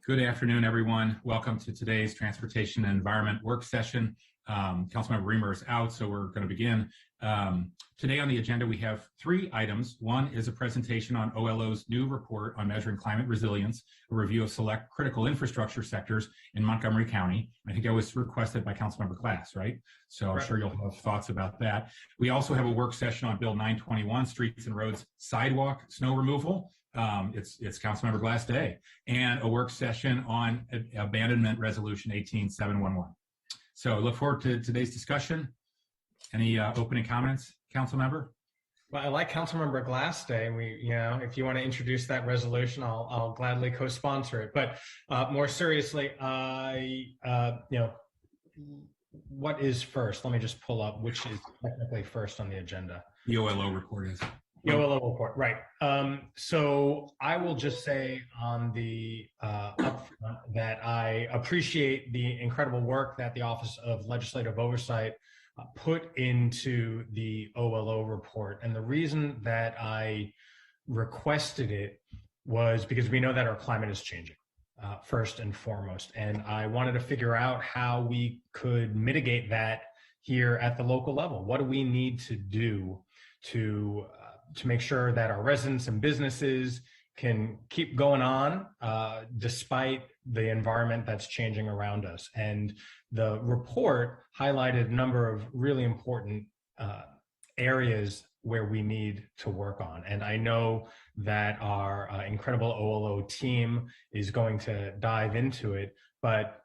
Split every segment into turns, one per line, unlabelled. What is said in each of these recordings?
Good afternoon, everyone. Welcome to today's Transportation and Environment work session. Councilmember Reamer is out, so we're going to begin. Today on the agenda, we have three items. One is a presentation on OLO's new report on measuring climate resilience, a review of select critical infrastructure sectors in Montgomery County. I think that was requested by Councilmember Glass, right? So I'm sure you'll have thoughts about that. We also have a work session on Bill 921, Streets and Roads Sidewalk Snow Removal. It's Councilmember Glass Day, and a work session on Abandonment Resolution 18711. So I look forward to today's discussion. Any opening comments, Council Member?
Well, I like Councilmember Glass Day. If you want to introduce that resolution, I'll gladly co-sponsor it. But more seriously, what is first? Let me just pull up which is technically first on the agenda.
The OLO report is.
The OLO report, right. So I will just say on the upfront that I appreciate the incredible work that the Office of Legislative Oversight put into the OLO report. And the reason that I requested it was because we know that our climate is changing, first and foremost. And I wanted to figure out how we could mitigate that here at the local level. What do we need to do to make sure that our residents and businesses can keep going on despite the environment that's changing around us? And the report highlighted a number of really important areas where we need to work on. And I know that our incredible OLO team is going to dive into it, but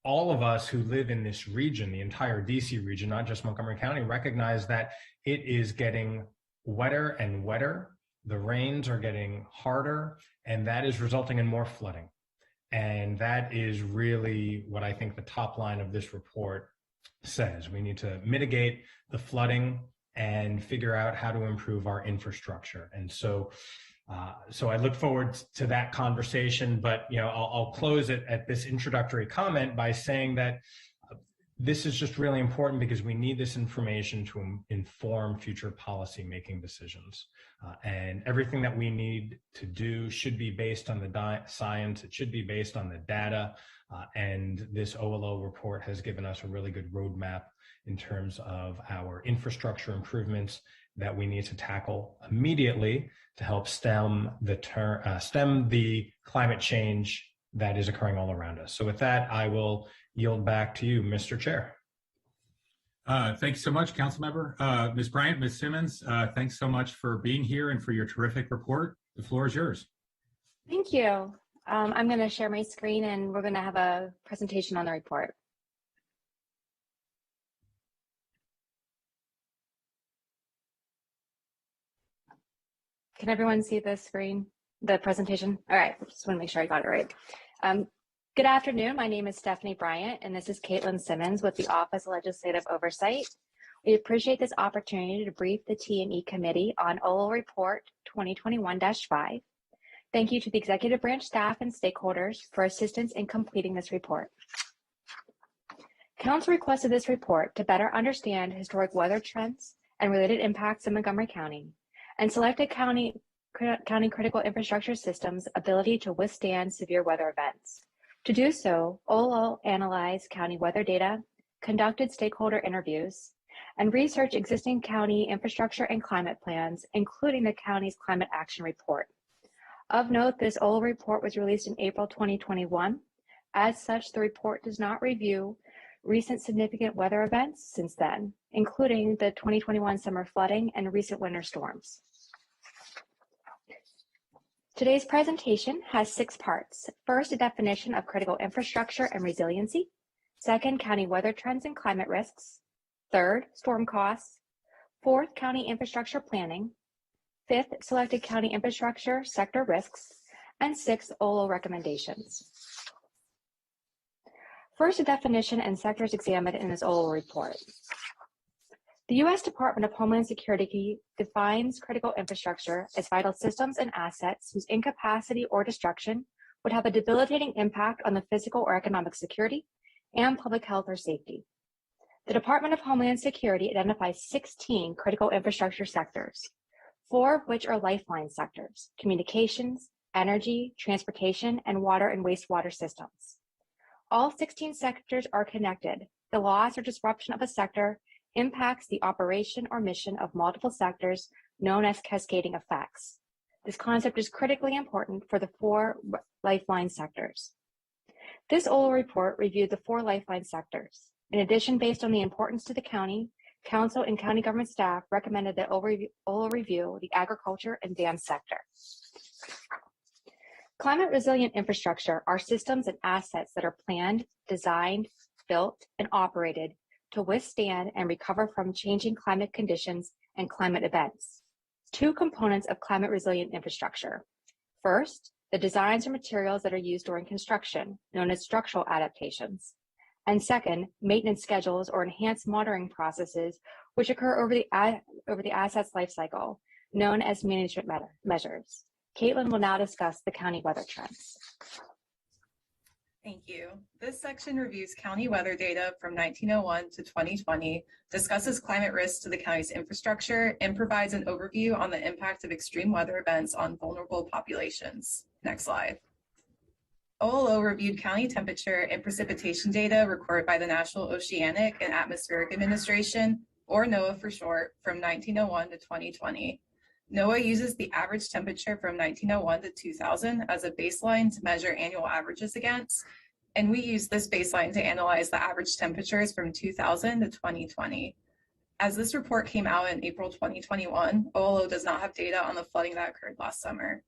all of us who live in this region, the entire DC region, not just Montgomery County, recognize that it is getting wetter and wetter. The rains are getting harder, and that is resulting in more flooding. And that is really what I think the top line of this report says. We need to mitigate the flooding and figure out how to improve our infrastructure. And so I look forward to that conversation, but I'll close it at this introductory comment by saying that this is just really important because we need this information to inform future policy making decisions. And everything that we need to do should be based on the science. It should be based on the data. And this OLO report has given us a really good roadmap in terms of our infrastructure improvements that we need to tackle immediately to help stem the climate change that is occurring all around us. So with that, I will yield back to you, Mr. Chair.
Thanks so much, Councilmember. Ms. Bryant, Ms. Simmons, thanks so much for being here and for your terrific report. The floor is yours.
Thank you. I'm going to share my screen and we're going to have a presentation on the report. Can everyone see the screen, the presentation? All right, just want to make sure I got it right. Good afternoon, my name is Stephanie Bryant, and this is Caitlin Simmons with the Office of Legislative Oversight. We appreciate this opportunity to brief the T&E Committee on OLO Report 2021-5. Thank you to the Executive Branch staff and stakeholders for assistance in completing this report. Council requested this report to better understand historic weather trends and related impacts in Montgomery County, and selected county critical infrastructure systems' ability to withstand severe weather events. To do so, OLO analyzed county weather data, conducted stakeholder interviews, and researched existing county infrastructure and climate plans, including the county's climate action report. Of note, this OLO report was released in April 2021. As such, the report does not review recent significant weather events since then, including the 2021 summer flooding and recent winter storms. Today's presentation has 6 parts. First, a definition of critical infrastructure and resiliency. Second, county weather trends and climate risks. Third, storm costs. Fourth, county infrastructure planning. Fifth, selected county infrastructure sector risks. And sixth, OLO recommendations. First, a definition and sectors examined in this OLO report. The U.S. Department of Homeland Security defines critical infrastructure as vital systems and assets whose incapacity or destruction would have a debilitating impact on the physical or economic security and public health or safety. The Department of Homeland Security identifies 16 critical infrastructure sectors, 4 of which are lifeline sectors: communications, energy, transportation, and water and wastewater systems. All 16 sectors are connected. The loss or disruption of a sector impacts the operation or mission of multiple sectors, known as cascading effects. This concept is critically important for the 4 lifeline sectors. This OLO report reviewed the 4 lifeline sectors. In addition, based on the importance to the county, council and county government staff recommended that OLO review the agriculture and dam sector. Climate resilient infrastructure are systems and assets that are planned, designed, built, and operated to withstand and recover from changing climate conditions and climate events. 2 components of climate resilient infrastructure. First, the designs or materials that are used during construction, known as structural adaptations. And second, maintenance schedules or enhanced monitoring processes which occur over the asset's life cycle, known as management measures. Caitlin will now discuss the county weather trends.
Thank you. This section reviews county weather data from 1901 to 2020, discusses climate risks to the county's infrastructure, and provides an overview on the impact of extreme weather events on vulnerable populations. Next slide. OLO reviewed county temperature and precipitation data recorded by the National Oceanic and Atmospheric Administration, or NOAA for short, from 1901 to 2020. NOAA uses the average temperature from 1901 to 2000 as a baseline to measure annual averages against, and we use this baseline to analyze the average temperatures from 2000 to 2020. As this report came out in April 2021, OLO does not have data on the flooding that occurred last summer.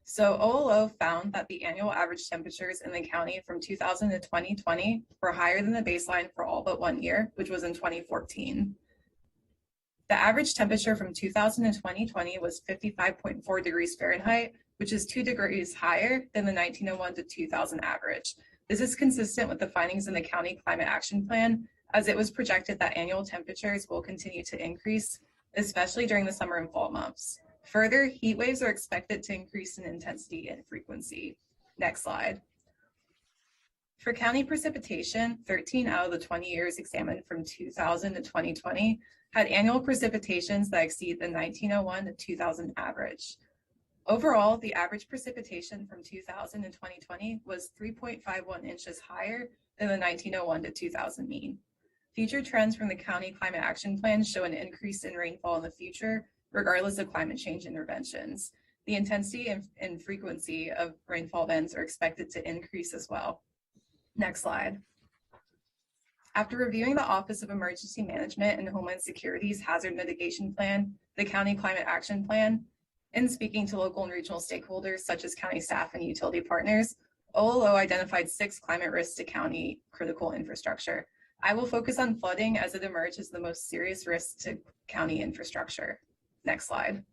So OLO found that the annual average temperatures in the county from 2000 to 2020 were higher than the baseline for all but 1 year, which was in 2014. The average temperature from 2000 to 2020 was 55.4 degrees Fahrenheit, which is 2 degrees higher than the 1901 to 2000 average. This is consistent with the findings in the County Climate Action Plan, as it was projected that annual temperatures will continue to increase, especially during the summer and fall months. Further, heat waves are expected to increase in intensity and frequency. Next slide. For county precipitation, 13 out of the 20 years examined from 2000 to 2020 had annual precipitations that exceed the 1901 to 2000 average. Overall, the average precipitation from 2000 to 2020 was 3.51 inches higher than the 1901 to 2000 mean. Future trends from the County Climate Action Plan show an increase in rainfall in the future, regardless of climate change interventions. The intensity and frequency of rainfall events are expected to increase as well. Next slide. After reviewing the Office of Emergency Management and Homeland Security's Hazard Mitigation Plan, the County Climate Action Plan, and speaking to local and regional stakeholders such as county staff and utility partners, OLO identified 6 climate risks to county critical infrastructure. I will focus on flooding as it emerged as the most serious risk to county infrastructure. Next slide.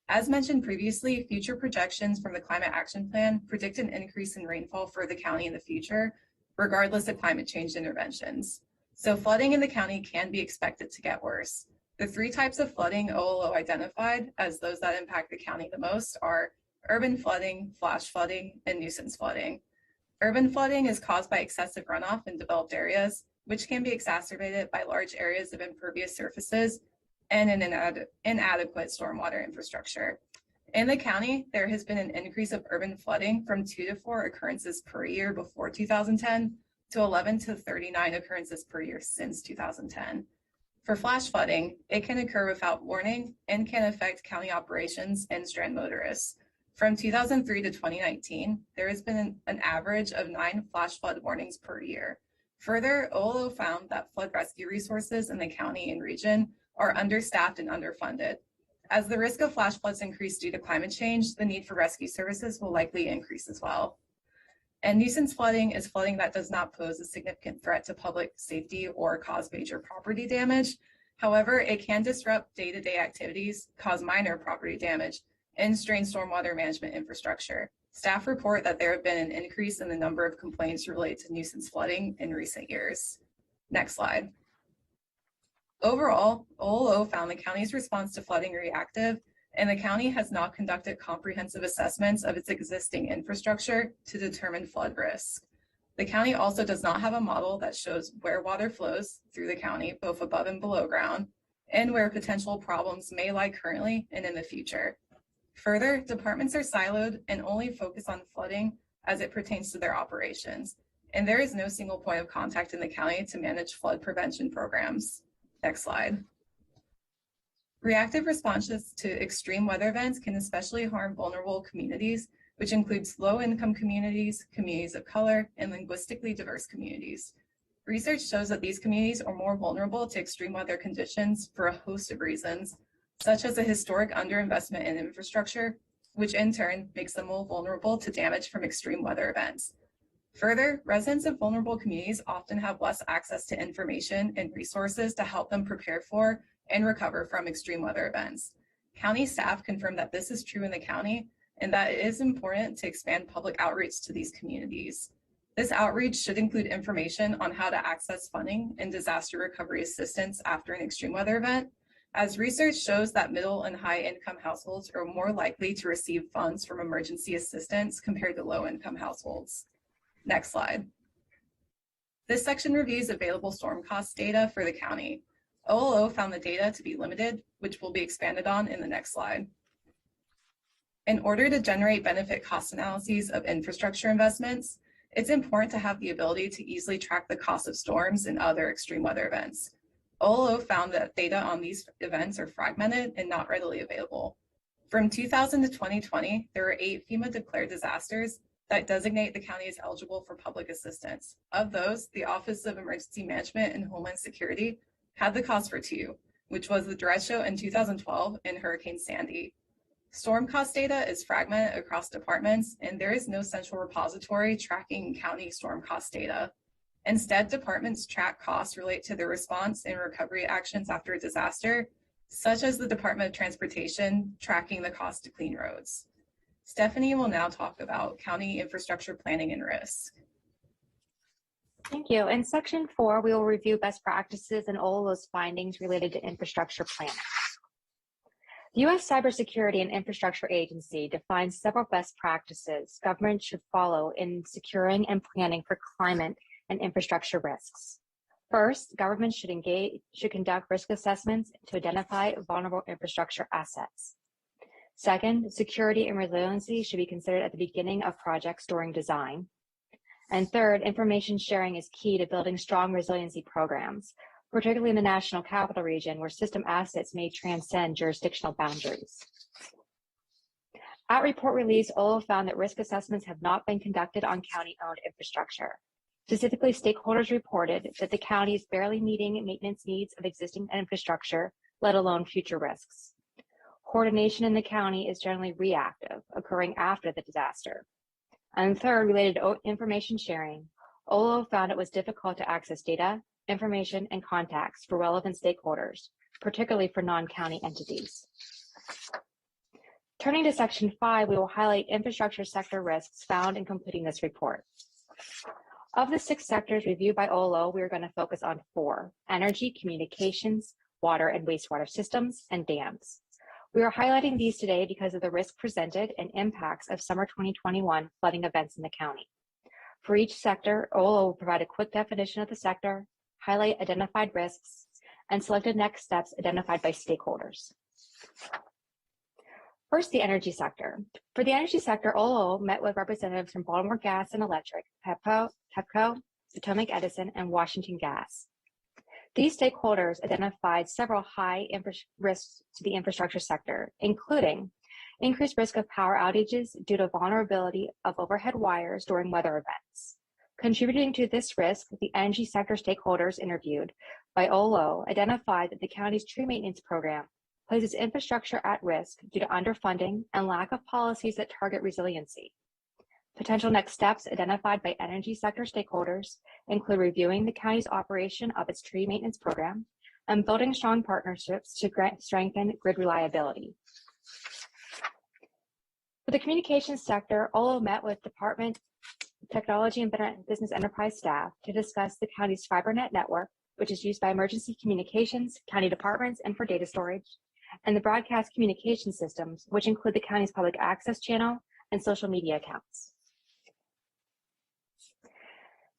As mentioned previously, future projections from the Climate Action Plan predict an increase in rainfall for the county in the future, regardless of climate change interventions. So flooding in the county can be expected to get worse. The 3 types of flooding OLO identified as those that impact the county the most are urban flooding, flash flooding, and nuisance flooding. Urban flooding is caused by excessive runoff in developed areas, which can be exacerbated by large areas of impervious surfaces and an inadequate stormwater infrastructure. In the county, there has been an increase of urban flooding from 2 to 4 occurrences per year before 2010 to 11 to 39 occurrences per year since 2010. For flash flooding, it can occur without warning and can affect county operations and strand motorists. From 2003 to 2019, there has been an average of 9 flash flood warnings per year. Further, OLO found that flood rescue resources in the county and region are understaffed and underfunded. As the risk of flash floods increase due to climate change, the need for rescue services will likely increase as well. And nuisance flooding is flooding that does not pose a significant threat to public safety or cause major property damage. However, it can disrupt day-to-day activities, cause minor property damage, and strain stormwater management infrastructure. Staff report that there have been an increase in the number of complaints related to nuisance flooding in recent years. Next slide. Overall, OLO found the county's response to flooding reactive, and the county has not conducted comprehensive assessments of its existing infrastructure to determine flood risk. The county also does not have a model that shows where water flows through the county, both above and below ground, and where potential problems may lie currently and in the future. Further, departments are siloed and only focus on flooding as it pertains to their operations, and there is no single point of contact in the county to manage flood prevention programs. Next slide. Reactive responses to extreme weather events can especially harm vulnerable communities, which includes low-income communities, communities of color, and linguistically diverse communities. Research shows that these communities are more vulnerable to extreme weather conditions for a host of reasons, such as a historic underinvestment in infrastructure, which in turn makes them more vulnerable to damage from extreme weather events. Further, residents of vulnerable communities often have less access to information and resources to help them prepare for and recover from extreme weather events. County staff confirm that this is true in the county and that it is important to expand public outreach to these communities. This outreach should include information on how to access funding and disaster recovery assistance after an extreme weather event, as research shows that middle and high income households are more likely to receive funds from emergency assistance compared to low income households. Next slide. This section reviews available storm cost data for the county. OLO found the data to be limited, which will be expanded on in the next slide. In order to generate benefit cost analyses of infrastructure investments, it's important to have the ability to easily track the cost of storms and other extreme weather events. OLO found that data on these events are fragmented and not readily available. From 2000 to 2020, there were 8 FEMA declared disasters that designate the county as eligible for public assistance. Of those, the Office of Emergency Management and Homeland Security had the cost for 2, which was the derecho in 2012 and Hurricane Sandy. Storm cost data is fragmented across departments, and there is no central repository tracking county storm cost data. Instead, departments track costs related to their response and recovery actions after a disaster, such as the Department of Transportation tracking the cost to clean roads. Stephanie will now talk about county infrastructure planning and risk.
Thank you. In section 4, we will review best practices and all of those findings related to infrastructure planning. The U.S. Cybersecurity and Infrastructure Agency defines several best practices government should follow in securing and planning for climate and infrastructure risks. First, government should conduct risk assessments to identify vulnerable infrastructure assets. Second, security and resiliency should be considered at the beginning of projects during design. And third, information sharing is key to building strong resiliency programs, particularly in the National Capital Region, where system assets may transcend jurisdictional boundaries. At report release, OLO found that risk assessments have not been conducted on county-owned infrastructure. Specifically, stakeholders reported that the county is barely meeting maintenance needs of existing infrastructure, let alone future risks. Coordination in the county is generally reactive, occurring after the disaster. And third, related to information sharing, OLO found it was difficult to access data, information, and contacts for relevant stakeholders, particularly for non-county entities. Turning to section 5, we will highlight infrastructure sector risks found in completing this report. Of the 6 sectors reviewed by OLO, we are going to focus on 4: energy, communications, water and wastewater systems, and dams. We are highlighting these today because of the risk presented and impacts of summer 2021 flooding events in the county. For each sector, OLO will provide a quick definition of the sector, highlight identified risks, and selected next steps identified by stakeholders. First, the energy sector. For the energy sector, OLO met with representatives from Baltimore Gas and Electric, TEPCO, Potomac Edison, and Washington Gas. These stakeholders identified several high risks to the infrastructure sector, including increased risk of power outages due to vulnerability of overhead wires during weather events. Contributing to this risk, the energy sector stakeholders interviewed by OLO identified that the county's tree maintenance program places infrastructure at risk due to underfunding and lack of policies that target resiliency. Potential next steps identified by energy sector stakeholders include reviewing the county's operation of its tree maintenance program and building strong partnerships to strengthen grid reliability. For the communications sector, OLO met with Department Technology and Business Enterprise staff to discuss the county's FiberNet network, which is used by emergency communications, county departments, and for data storage, and the broadcast communication systems, which include the county's public access channel and social media accounts.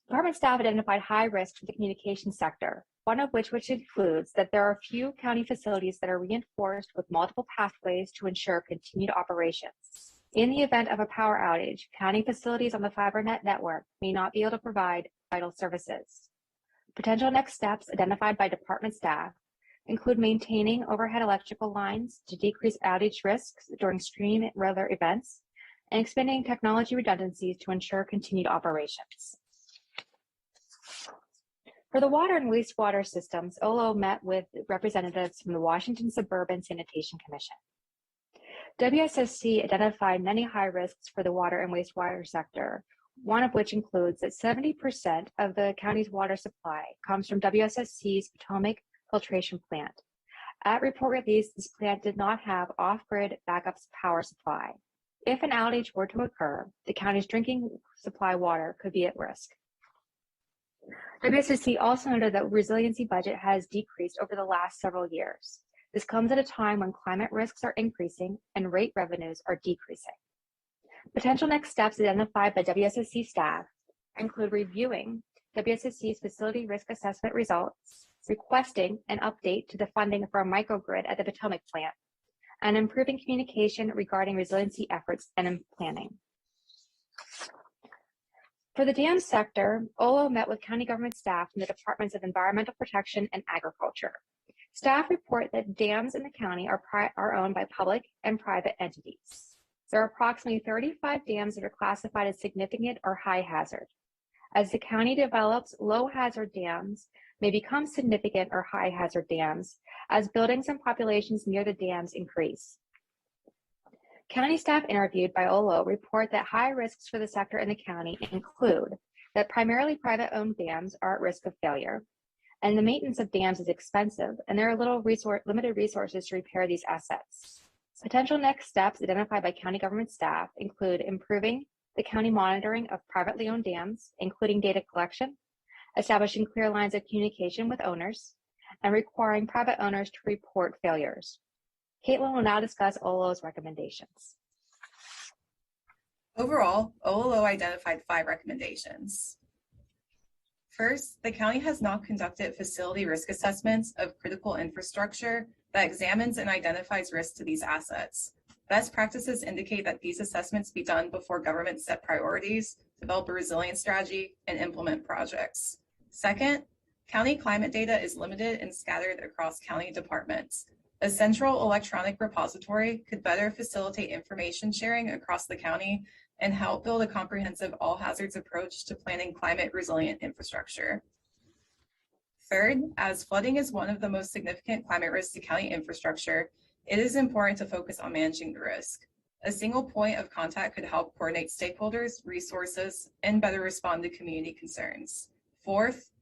Department staff identified high risk for the communications sector, one of which includes that there are few county facilities that are reinforced with multiple pathways to ensure continued operations. In the event of a power outage, county facilities on the FiberNet network may not be able to provide vital services. Potential next steps identified by department staff include maintaining overhead electrical lines to decrease outage risks during extreme weather events and expanding technology redundancies to ensure continued operations. For the water and wastewater systems, OLO met with representatives from the Washington Suburban Sanitation Commission. WSSC identified many high risks for the water and wastewater sector, one of which includes that 70% of the county's water supply comes from WSSC's Potomac filtration plant. At report release, this plant did not have off-grid backup power supply. If an outage were to occur, the county's drinking supply water could be at risk. WSSC also noted that resiliency budget has decreased over the last several years. This comes at a time when climate risks are increasing and rate revenues are decreasing. Potential next steps identified by WSSC staff include reviewing WSSC's facility risk assessment results, requesting an update to the funding for a microgrid at the Potomac plant, and improving communication regarding resiliency efforts and planning. For the dam sector, OLO met with county government staff from the Departments of Environmental Protection and Agriculture. Staff report that dams in the county are owned by public and private entities. There are approximately 35 dams that are classified as significant or high hazard. As the county develops, low hazard dams may become significant or high hazard dams as buildings and populations near the dams increase. County staff interviewed by OLO report that high risks for the sector in the county include that primarily private-owned dams are at risk of failure, and the maintenance of dams is expensive, and there are limited resources to repair these assets. Potential next steps identified by county government staff include improving the county monitoring of privately owned dams, including data collection, establishing clear lines of communication with owners, and requiring private owners to report failures. Caitlin will now discuss OLO's recommendations.
Overall, OLO identified 5 recommendations. First, the county has not conducted facility risk assessments of critical infrastructure that examines and identifies risks to these assets. Best practices indicate that these assessments be done before governments set priorities, develop a resilience strategy, and implement projects. Second, county climate data is limited and scattered across county departments. A central electronic repository could better facilitate information sharing across the county and help build a comprehensive all hazards approach to planning climate resilient infrastructure. Third, as flooding is one of the most significant climate risks to county infrastructure, it is important to focus on managing the risk. A single point of contact could help coordinate stakeholders, resources, and better respond to community concerns. Fourth,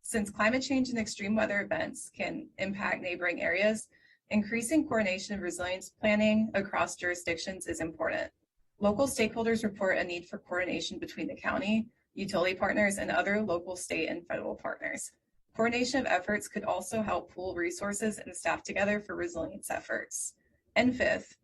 since climate change and extreme weather events can impact neighboring areas, increasing coordination of resilience planning across jurisdictions is important. Local stakeholders report a need for coordination between the county, utility partners, and other local, state, and federal partners. Coordination of efforts could also help pool resources and staff together for resilience efforts. And fifth,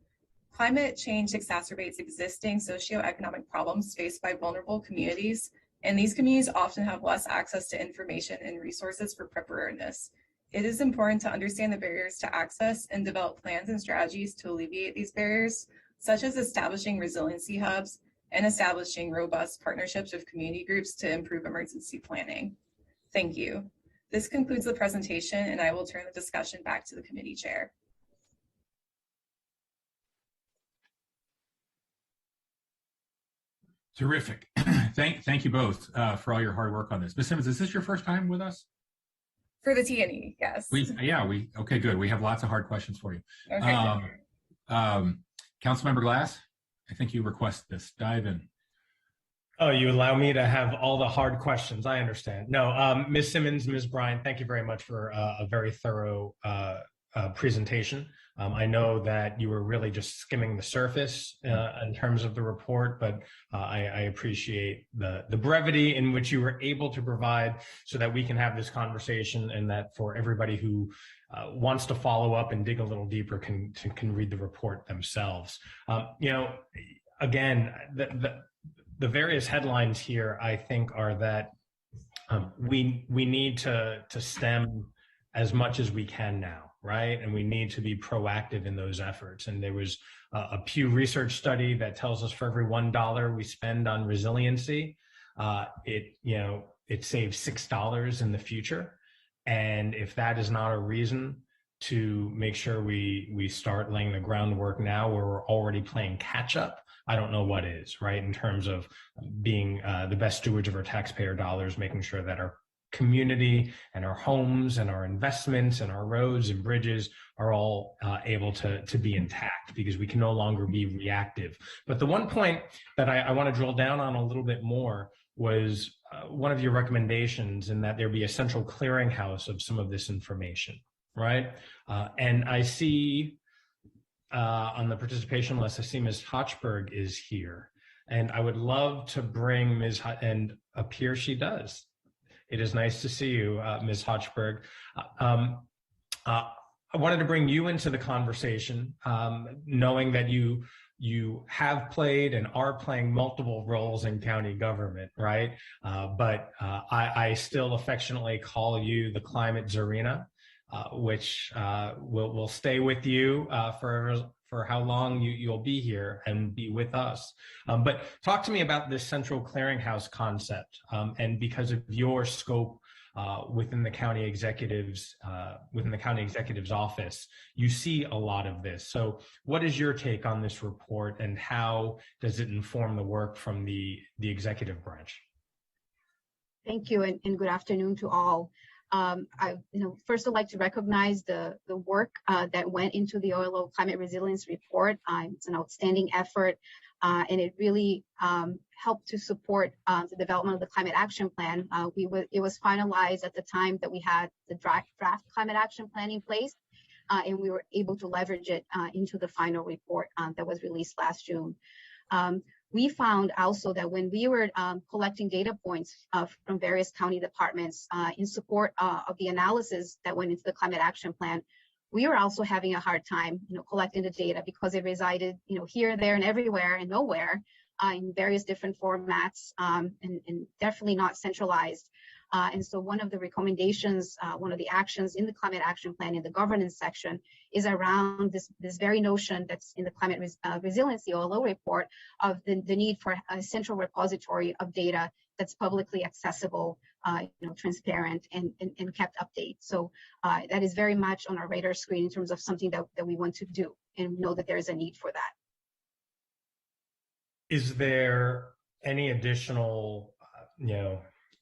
climate change exacerbates existing socioeconomic problems faced by vulnerable communities, and these communities often have less access to information and resources for preparedness. It is important to understand the barriers to access and develop plans and strategies to alleviate these barriers, such as establishing resiliency hubs and establishing robust partnerships with community groups to improve emergency planning. Thank you. This concludes the presentation, and I will turn the discussion back to the committee chair.
Terrific. Thank you both for all your hard work on this. Ms. Simmons, is this your first time with us?
For the T&E, yes.
Okay, good. We have lots of hard questions for you.
Okay.
Councilmember Glass, I think you request this. Dive in.
Oh, you allow me to have all the hard questions. I understand. No, Ms. Simmons, Ms. Bryan, thank you very much for a very thorough presentation. I know that you were really just skimming the surface in terms of the report, but I appreciate the brevity in which you were able to provide so that we can have this conversation, and that for everybody who wants to follow up and dig a little deeper can read the report themselves. Again, the various headlines here, I think, are that we need to stem as much as we can now, right? And we need to be proactive in those efforts. And there was a Pew Research study that tells us for every $1 we spend on resiliency, it saves $6 in the future. And if that is not a reason to make sure we start laying the groundwork now where we're already playing catch up, I don't know what is, right? In terms of being the best stewards of our taxpayer dollars, making sure that our community and our homes and our investments and our roads and bridges are all able to be intact, because we can no longer be reactive. But the one point that I want to drill down on a little bit more was one of your recommendations, in that there be a central clearinghouse of some of this information, right? And I see on the participation list, I see Ms. Hochberg is here, and I would love to bring Ms. and up here she does. It is nice to see you, Ms. Hochberg. I wanted to bring you into the conversation, knowing that you have played and are playing multiple roles in county government, right? But I still affectionately call you the climate Zarina, which will stay with you for how long you'll be here and be with us. But talk to me about this central clearinghouse concept, and because of your scope within the county executive's office, you see a lot of this. So what is your take on this report, and how does it inform the work from the executive branch?
Thank you, and good afternoon to all. First I'd like to recognize the work that went into the OLO Climate Resilience Report. It's an outstanding effort, and it really helped to support the development of the Climate Action Plan. It was finalized at the time that we had the draft Climate Action Plan in place, and we were able to leverage it into the final report that was released last June. We found also that when we were collecting data points from various county departments in support of the analysis that went into the Climate Action Plan, we were also having a hard time, collecting the data, because it resided, here, there, and everywhere and nowhere in various different formats, and definitely not centralized. And so one of the recommendations, one of the actions in the Climate Action Plan in the governance section is around this very notion that's in the Climate Resiliency OLO report of the need for a central repository of data that's publicly accessible, transparent, and kept update. So that is very much on our radar screen in terms of something that we want to do, and know that there is a need for that.
Is there any additional,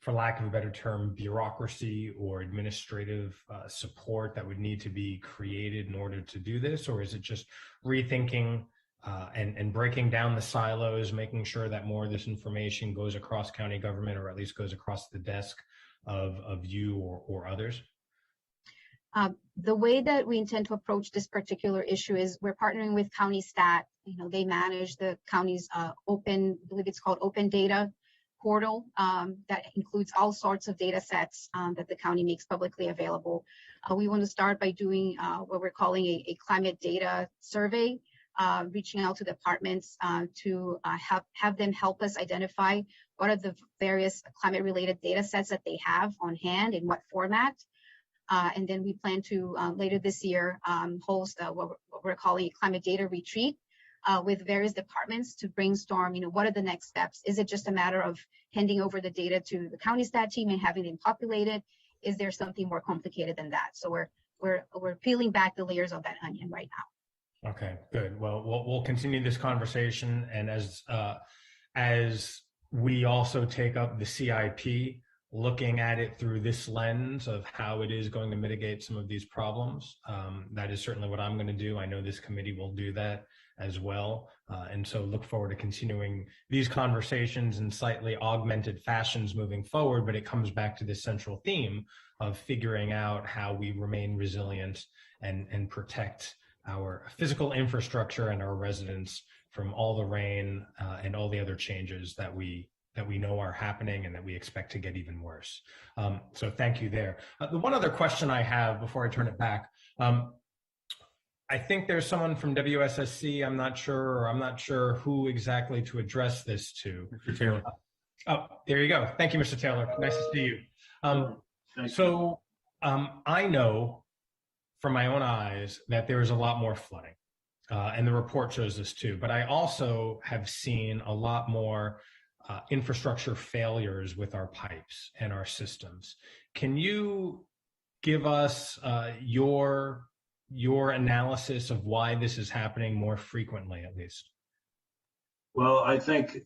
for lack of a better term, bureaucracy or administrative support that would need to be created in order to do this? Or is it just rethinking and breaking down the silos, making sure that more of this information goes across county government, or at least goes across the desk of you or others?
The way that we intend to approach this particular issue is we're partnering with County Stat. They manage the county's open, I believe it's called Open Data portal, that includes all sorts of data sets that the county makes publicly available. We want to start by doing what we're calling a climate data survey, reaching out to departments to have them help us identify what are the various climate related data sets that they have on hand, in what format. And then we plan to later this year host what we're calling a climate data retreat with various departments to brainstorm, what are the next steps? Is it just a matter of handing over the data to the county stat team and having them populated? Is there something more complicated than that? So we're peeling back the layers of that onion right now.
Okay, good. Well, we'll continue this conversation, and as we also take up the CIP, looking at it through this lens of how it is going to mitigate some of these problems. That is certainly what I'm going to do. I know this committee will do that as well. And so look forward to continuing these conversations in slightly augmented fashions moving forward, but it comes back to this central theme of figuring out how we remain resilient and protect our physical infrastructure and our residents from all the rain and all the other changes that we know are happening and that we expect to get even worse. So thank you there. The one other question I have before I turn it back, I think there's someone from WSSC. I'm not sure who exactly to address this to.
Mr. Taylor.
Oh, there you go. Thank you, Mr. Taylor. Nice to see you. I know from my own eyes that there is a lot more flooding, and the report shows this too. But I also have seen a lot more infrastructure failures with our pipes and our systems. Can you give us your analysis of why this is happening more frequently, at least?
Well, I think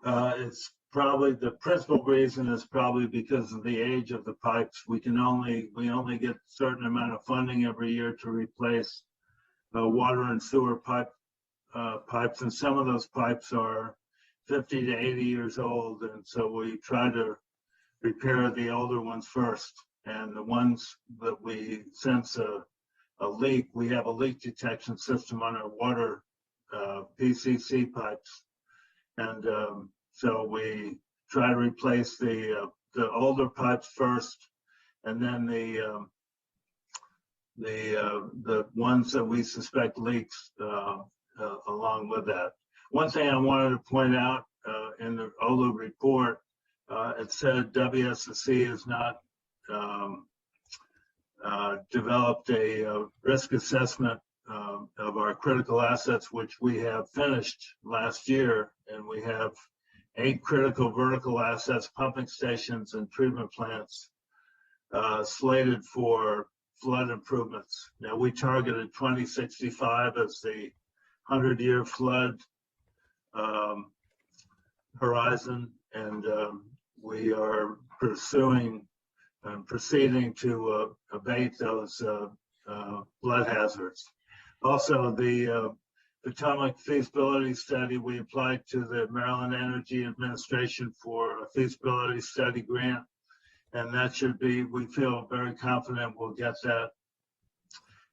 it's probably the principal reason is probably because of the age of the pipes. We only get a certain amount of funding every year to replace water and sewer pipes, and some of those pipes are 50 to 80 years old, and so we try to repair the older ones first. And the ones that we sense a leak, we have a leak detection system on our water PCC pipes, and so we try to replace the older pipes first, and then the ones that we suspect leaks along with that. One thing I wanted to point out in the OLU report, it said WSSC has not developed a risk assessment of our critical assets, which we have finished last year, and we have 8 critical vertical assets, pumping stations and treatment plants slated for flood improvements. Now, we targeted 2065 as the 100-year flood horizon, and we are pursuing and proceeding to abate those flood hazards. Also, the Potomac feasibility study, we applied to the Maryland Energy Administration for a feasibility study grant, and that should be, we feel very confident we'll get that,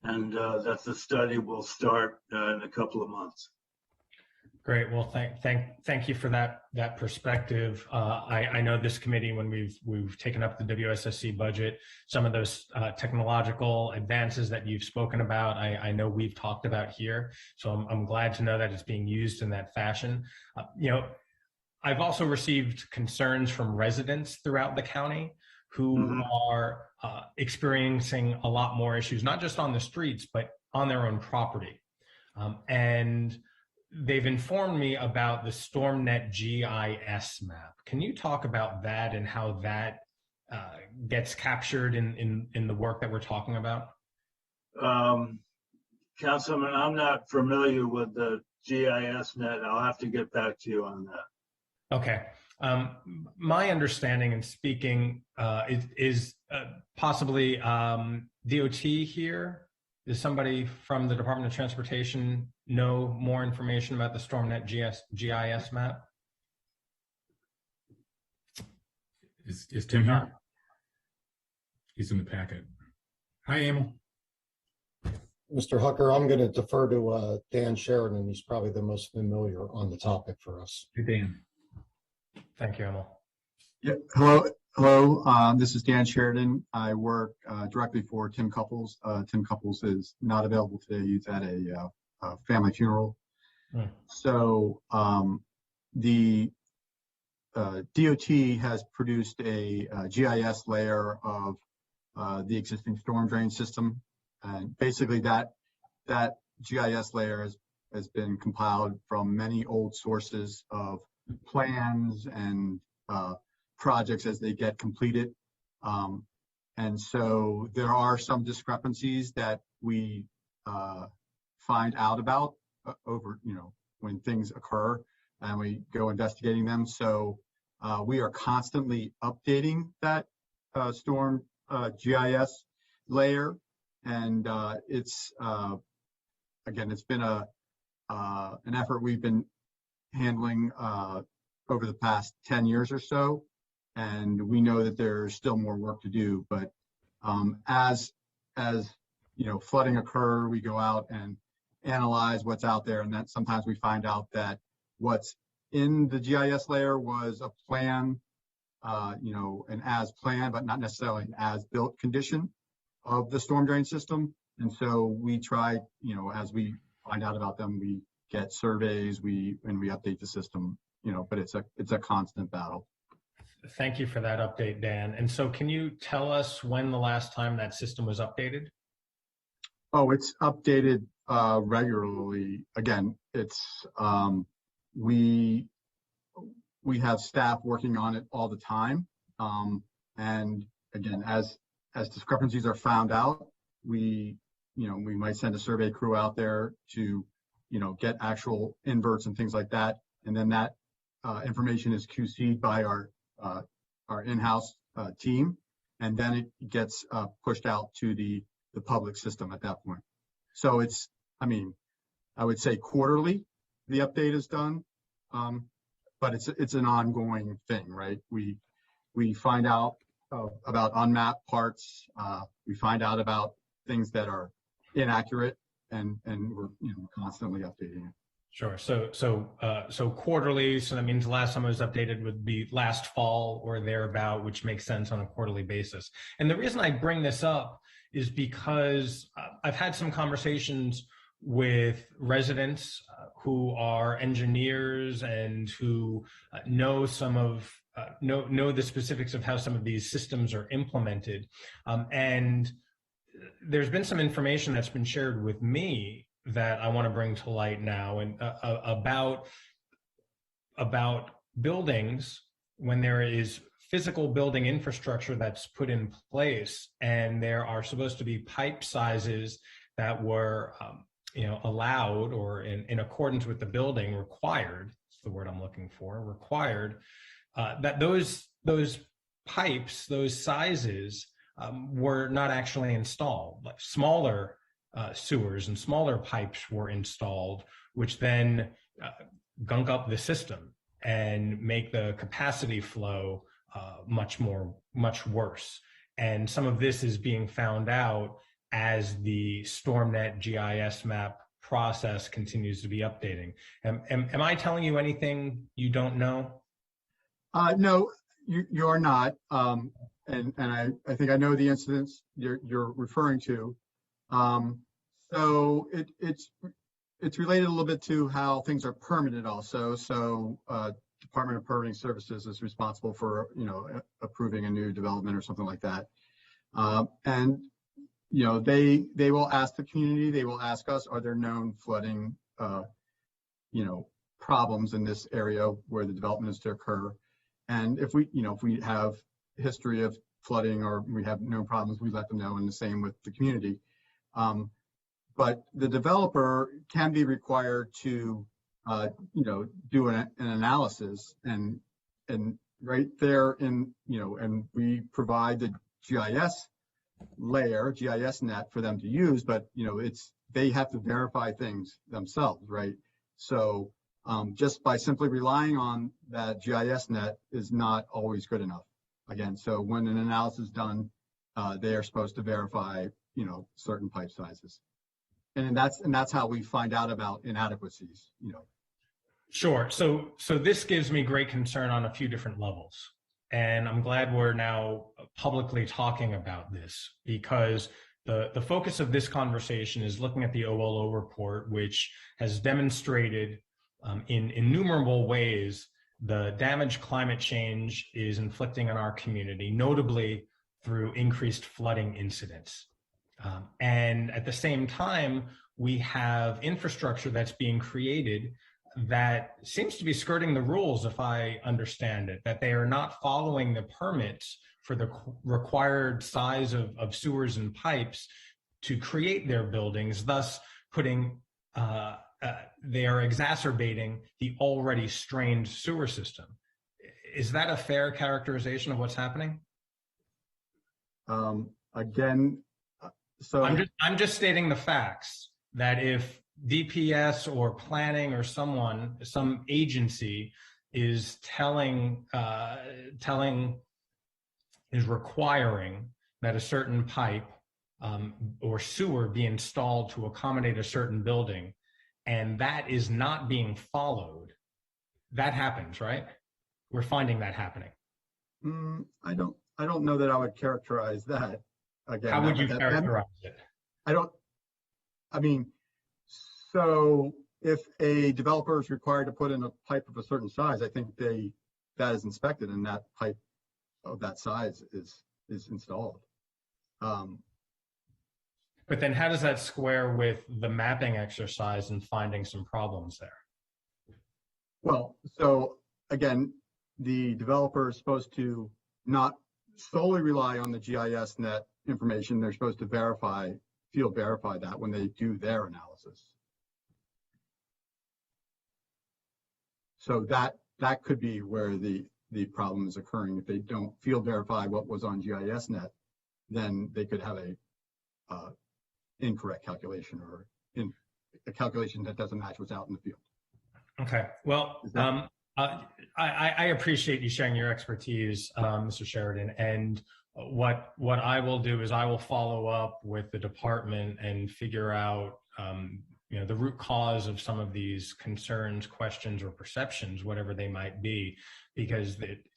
and that the study will start in a couple of months.
Great. Well, thank you for that perspective. I know this committee, when we've taken up the WSSC budget, some of those technological advances that you've spoken about, I know we've talked about here. So I'm glad to know that it's being used in that fashion. I've also received concerns from residents throughout the county who are experiencing a lot more issues, not just on the streets, but on their own property. And they've informed me about the StormNet GIS map. Can you talk about that and how that gets captured in the work that we're talking about?
Councilman, I'm not familiar with the GIS net. I'll have to get back to you on that.
Okay. My understanding and speaking is possibly DOT here. Does somebody from the Department of Transportation know more information about the StormNet GIS map?
Is Tim here? He's in the packet. Hi, Emil.
Mr. Hucker, I'm going to defer to Dan Sheridan. He's probably the most familiar on the topic for us.
Hey, Dan.
Thank you, Emil.
Yeah. Hello. This is Dan Sheridan. I work directly for Tim Couples. Tim Couples is not available today. He's at a family funeral. So the DOT has produced a GIS layer of the existing storm drain system, and basically that GIS layer has been compiled from many old sources of plans and projects as they get completed. And so there are some discrepancies that we find out about over, when things occur and we go investigating them. So we are constantly updating that storm GIS layer. And it's been an effort we've been handling over the past 10 years or so. And we know that there's still more work to do, but as flooding occur, we go out and analyze what's out there, and then sometimes we find out that what's in the GIS layer was a plan, an as planned, but not necessarily an as built condition of the storm drain system. And so we try, as we find out about them, we get surveys, and we update the system, but it's a constant battle.
Thank you for that update, Dan. And so can you tell us when the last time that system was updated?
Oh, it's updated regularly. Again, it's we have staff working on it all the time. And again, as discrepancies are found out, we might send a survey crew out there to, get actual inverts and things like that. And then that information is QC'd by our in-house team. And then it gets pushed out to the public system at that point. So it's, I would say quarterly, the update is done. But it's an ongoing thing, right? We find out about unmapped parts. We find out about things that are inaccurate, and we're constantly updating it.
Sure. So quarterly. So that means the last time it was updated would be last fall or thereabout, which makes sense on a quarterly basis. And the reason I bring this up is because I've had some conversations with residents who are engineers and who know know the specifics of how some of these systems are implemented. And there's been some information that's been shared with me that I want to bring to light now, and about buildings when there is physical building infrastructure that's put in place, and there are supposed to be pipe sizes that were allowed, or in accordance with the building required, that's the word I'm looking for, required, that those pipes, those sizes were not actually installed. Like smaller sewers and smaller pipes were installed, which then gunk up the system and make the capacity flow much worse. And some of this is being found out as the StormNet GIS map process continues to be updating. Am I telling you anything you don't know?
No, you are not. And I think I know the incidents you're referring to. So it's related a little bit to how things are permitted also. So Department of Permitting Services is responsible for approving a new development or something like that. And they will ask the community, they will ask us, are there known flooding problems in this area where the development is to occur? And if we have history of flooding or we have known problems, we let them know, and the same with the community. But the developer can be required to do an analysis, and right there and we provide the GIS layer, GIS net for them to use, but they have to verify things themselves, right? So just by simply relying on that GIS net is not always good enough. Again, so when an analysis is done, they are supposed to verify certain pipe sizes, and that's how we find out about inadequacies.
Sure. So this gives me great concern on a few different levels. And I'm glad we're now publicly talking about this, because the focus of this conversation is looking at the OLO report, which has demonstrated in innumerable ways the damage climate change is inflicting on our community, notably through increased flooding incidents. And at the same time, we have infrastructure that's being created that seems to be skirting the rules, if I understand it, that they are not following the permits for the required size of sewers and pipes to create their buildings, thus putting, they are exacerbating the already strained sewer system. Is that a fair characterization of what's happening?
Again, so
I'm just stating the facts, that if DPS or planning or some agency is requiring that a certain pipe or sewer be installed to accommodate a certain building, and that is not being followed, that happens, right? We're finding that happening.
I don't know that I would characterize that. Again,
how would you characterize it?
So if a developer is required to put in a pipe of a certain size, I think that is inspected, and that pipe of that size is installed.
But then how does that square with the mapping exercise and finding some problems there?
Well, so again, the developer is supposed to not solely rely on the GIS.net information. They're supposed to field verify that when they do their analysis. So that could be where the problem is occurring. If they don't field verify what was on GIS.net, then they could have a incorrect calculation or a calculation that doesn't match what's out in the field.
Okay. Well, I appreciate you sharing your expertise, Mr. Sheridan. And what I will do is I will follow up with the department and figure out, the root cause of some of these concerns, questions, or perceptions, whatever they might be, because it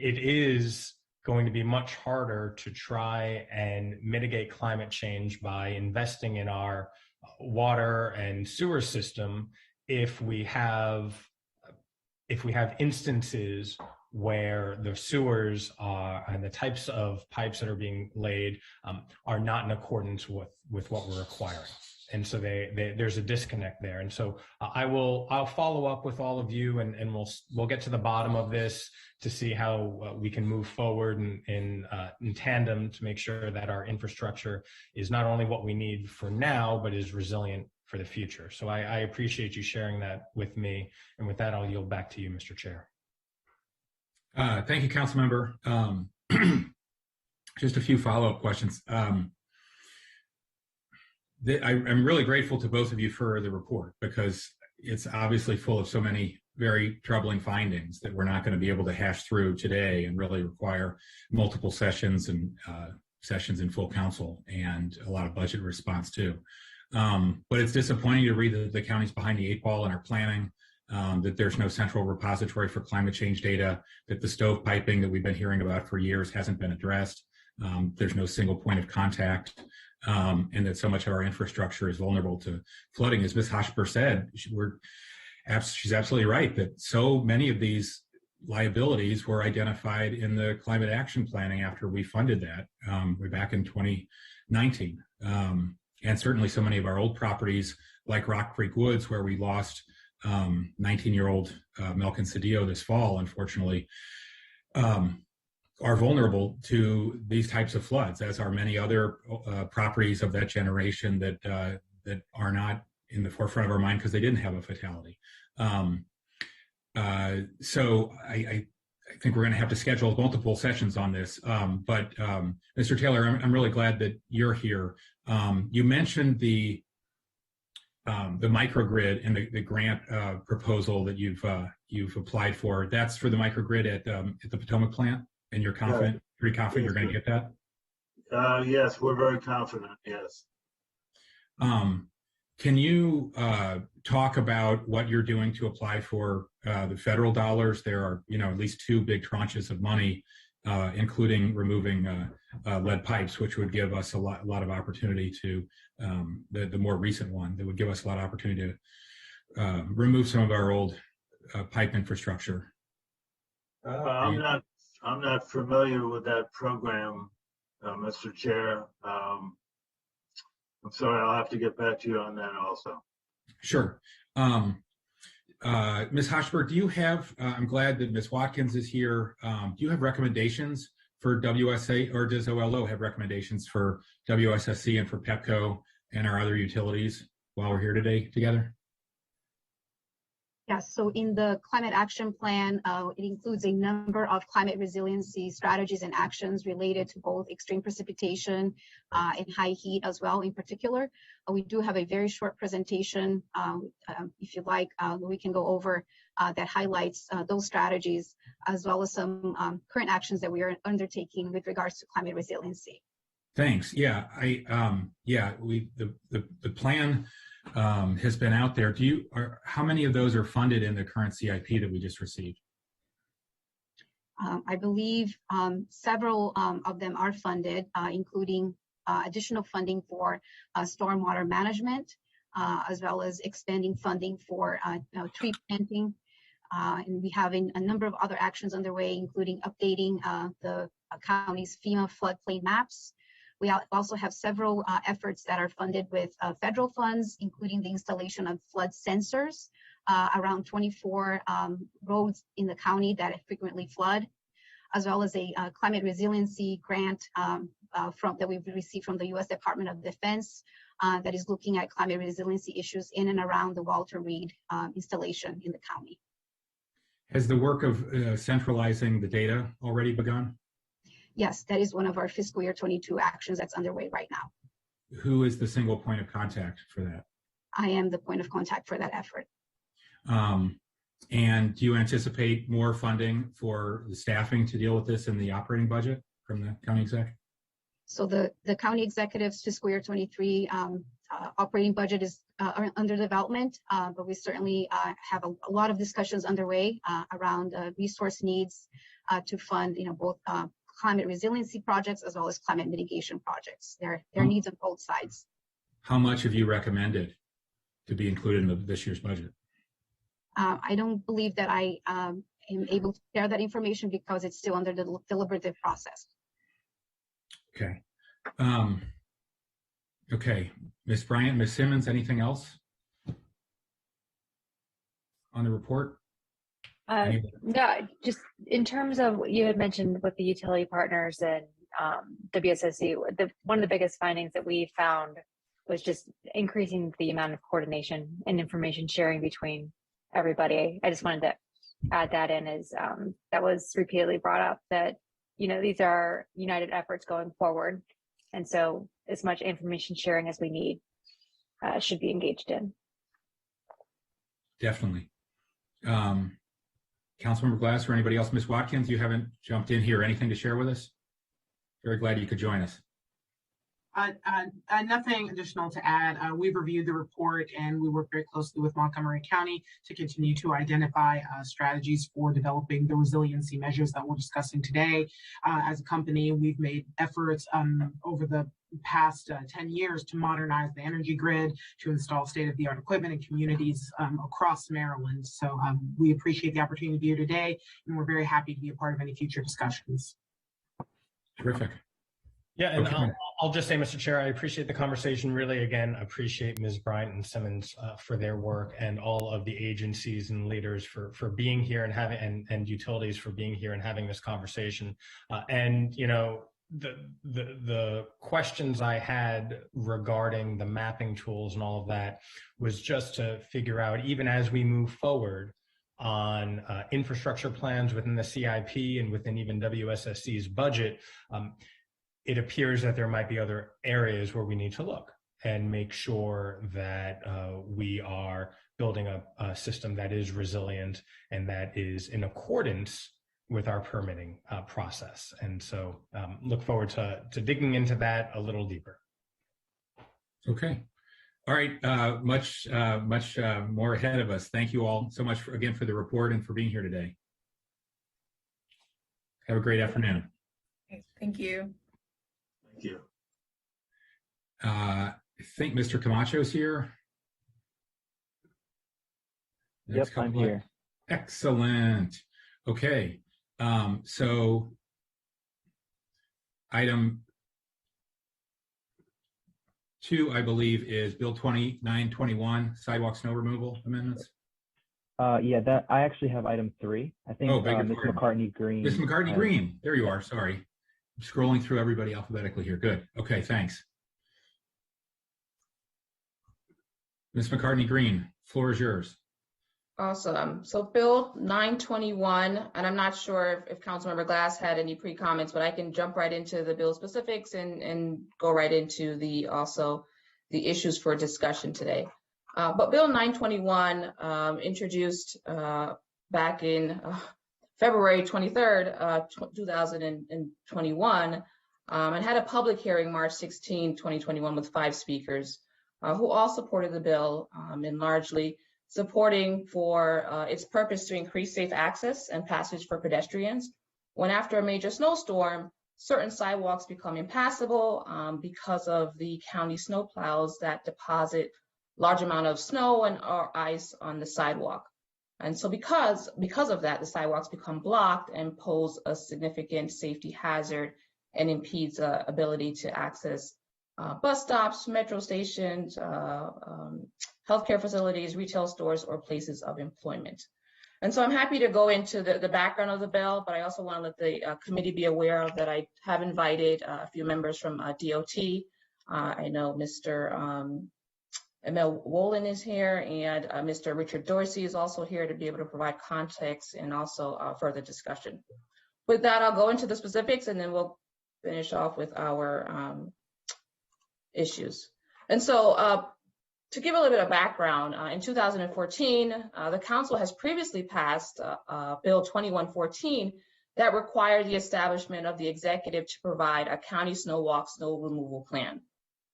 is going to be much harder to try and mitigate climate change by investing in our water and sewer system if we have instances where the sewers are and the types of pipes that are being laid are not in accordance with what we're requiring. And so there's a disconnect there. And so I'll follow up with all of you and we'll get to the bottom of this to see how we can move forward in tandem to make sure that our infrastructure is not only what we need for now, but is resilient for the future. So I appreciate you sharing that with me. And with that, I'll yield back to you, Mr. Chair.
Thank you, Councilmember. Just a few follow-up questions. I'm really grateful to both of you for the report because it's obviously full of so many very troubling findings that we're not going to be able to hash through today and really require multiple sessions and sessions in full council and a lot of budget response too. But it's disappointing to read that the county's behind the 8 ball in our planning, that there's no central repository for climate change data, that the stovepiping that we've been hearing about for years hasn't been addressed. There's no single point of contact. And that so much of our infrastructure is vulnerable to flooding. As Ms. Hochber said, she's absolutely right that so many of these liabilities were identified in the climate action planning after we funded that way back in 2019. And certainly so many of our old properties like Rock Creek Woods, where we lost 19-year-old Melkin Cedillo this fall, unfortunately, are vulnerable to these types of floods, as are many other properties of that generation that are not in the forefront of our mind because they didn't have a fatality. So I think we're going to have to schedule multiple sessions on this. But Mr. Taylor, I'm really glad that you're here. You mentioned the microgrid and the grant proposal that you've applied for. That's for the microgrid at the Potomac plant. And you're confident, pretty confident you're going to get that?
Yes, we're very confident, yes.
Can you talk about what you're doing to apply for the federal dollars? There are, at least 2 big tranches of money, including removing lead pipes, which would give us a lot of opportunity to, the more recent one, that would give us a lot of opportunity to remove some of our old pipe infrastructure.
I'm not familiar with that program, Mr. Chair. I'm sorry, I'll have to get back to you on that also.
Sure. Ms. Hochberg, do you have, I'm glad that Ms. Watkins is here. Do you have recommendations for WSA, or does OLO have recommendations for WSSC and for PEPCO and our other utilities while we're here today together?
Yes, so in the climate action plan, it includes a number of climate resiliency strategies and actions related to both extreme precipitation and high heat as well in particular. We do have a very short presentation, if you'd like, we can go over that highlights those strategies as well as some current actions that we are undertaking with regards to climate resiliency.
Thanks. Yeah, the plan has been out there. How many of those are funded in the current CIP that we just received?
I believe several of them are funded, including additional funding for stormwater management, as well as expanding funding for tree planting, And we have a number of other actions underway, including updating the county's FEMA floodplain maps. We also have several efforts that are funded with federal funds, including the installation of flood sensors around 24 roads in the county that frequently flood, as well as a climate resiliency grant that we've received from the U.S. Department of Defense that is looking at climate resiliency issues in and around the Walter Reed installation in the county.
Has the work of centralizing the data already begun?
Yes, that is one of our fiscal year 22 actions that's underway right now.
Who is the single point of contact for that?
I am the point of contact for that effort.
And do you anticipate more funding for the staffing to deal with this in the operating budget from the county exec?
So the county executive's fiscal year 23 operating budget is under development, but we certainly have a lot of discussions underway around resource needs to fund, both climate resiliency projects as well as climate mitigation projects. There are needs on both sides.
How much have you recommended to be included in this year's budget?
I don't believe that I am able to share that information because it's still under the deliberative process.
Okay. Okay. Ms. Bryant, Ms. Simmons, anything else on the report?
No, just in terms of what you had mentioned with the utility partners and WSSC, one of the biggest findings that we found was just increasing the amount of coordination and information sharing between everybody. I just wanted to add that in as that was repeatedly brought up that, these are united efforts going forward. And so as much information sharing as we need should be engaged in.
Definitely. Councilmember Glass or anybody else? Ms. Watkins, you haven't jumped in here. Anything to share with us? Very glad you could join us.
Nothing additional to add. We've reviewed the report and we work very closely with Montgomery County to continue to identify strategies for developing the resiliency measures that we're discussing today. As a company, we've made efforts over the past 10 years to modernize the energy grid, to install state-of-the-art equipment in communities across Maryland. So we appreciate the opportunity to be here today, and we're very happy to be a part of any future discussions.
Terrific.
Yeah, and
Okay.
I'll just say, Mr. Chair, I appreciate the conversation. Really, again, appreciate Ms. Bryant and Simmons for their work, and all of the agencies and leaders for being here and having and utilities for being here and having this conversation. The questions I had regarding the mapping tools and all of that was just to figure out, even as we move forward on infrastructure plans within the CIP and within even WSSC's budget, it appears that there might be other areas where we need to look and make sure that we are building a system that is resilient and that is in accordance with our permitting process. And so look forward to digging into that a little deeper.
Okay. All right. Much more ahead of us. Thank you all so much again for the report and for being here today. Have a great afternoon.
Okay, thank you.
Thank you.
I think Mr. Camacho is here.
Yep, I'm here.
Excellent. Okay. So item 2, I believe, is Bill 2921, sidewalk snow removal amendments.
Yeah, that I actually have item 3. I think Ms.
pardon.
McCartney Green.
Ms. McCartney Green. There you are. Sorry. I'm scrolling through everybody alphabetically here. Good. Okay, thanks. Ms. McCartney Green, floor is yours.
Awesome. So Bill 921, and I'm not sure if Councilmember Glass had any pre-comments, but I can jump right into the bill specifics and go right into the issues for discussion today. But Bill 921 introduced back in February 23rd, 2021, and had a public hearing March 16, 2021 with 5 speakers who all supported the bill and largely supporting for its purpose to increase safe access and passage for pedestrians when after a major snowstorm, certain sidewalks become impassable because of the county snowplows that deposit large amount of snow and or ice on the sidewalk. And so because of that, the sidewalks become blocked and pose a significant safety hazard and impedes ability to access bus stops, metro stations, healthcare facilities, retail stores, or places of employment. And so I'm happy to go into the background of the bill, but I also want to let the committee be aware of that I have invited a few members from DOT. I know Mr. Emil Wolin is here, and Mr. Richard Dorsey is also here to be able to provide context and also further discussion. With that, I'll go into the specifics, and then we'll finish off with our issues. And so to give a little bit of background, in 2014, the council has previously passed Bill 2114 that required the establishment of the executive to provide a county snow walk, snow removal plan.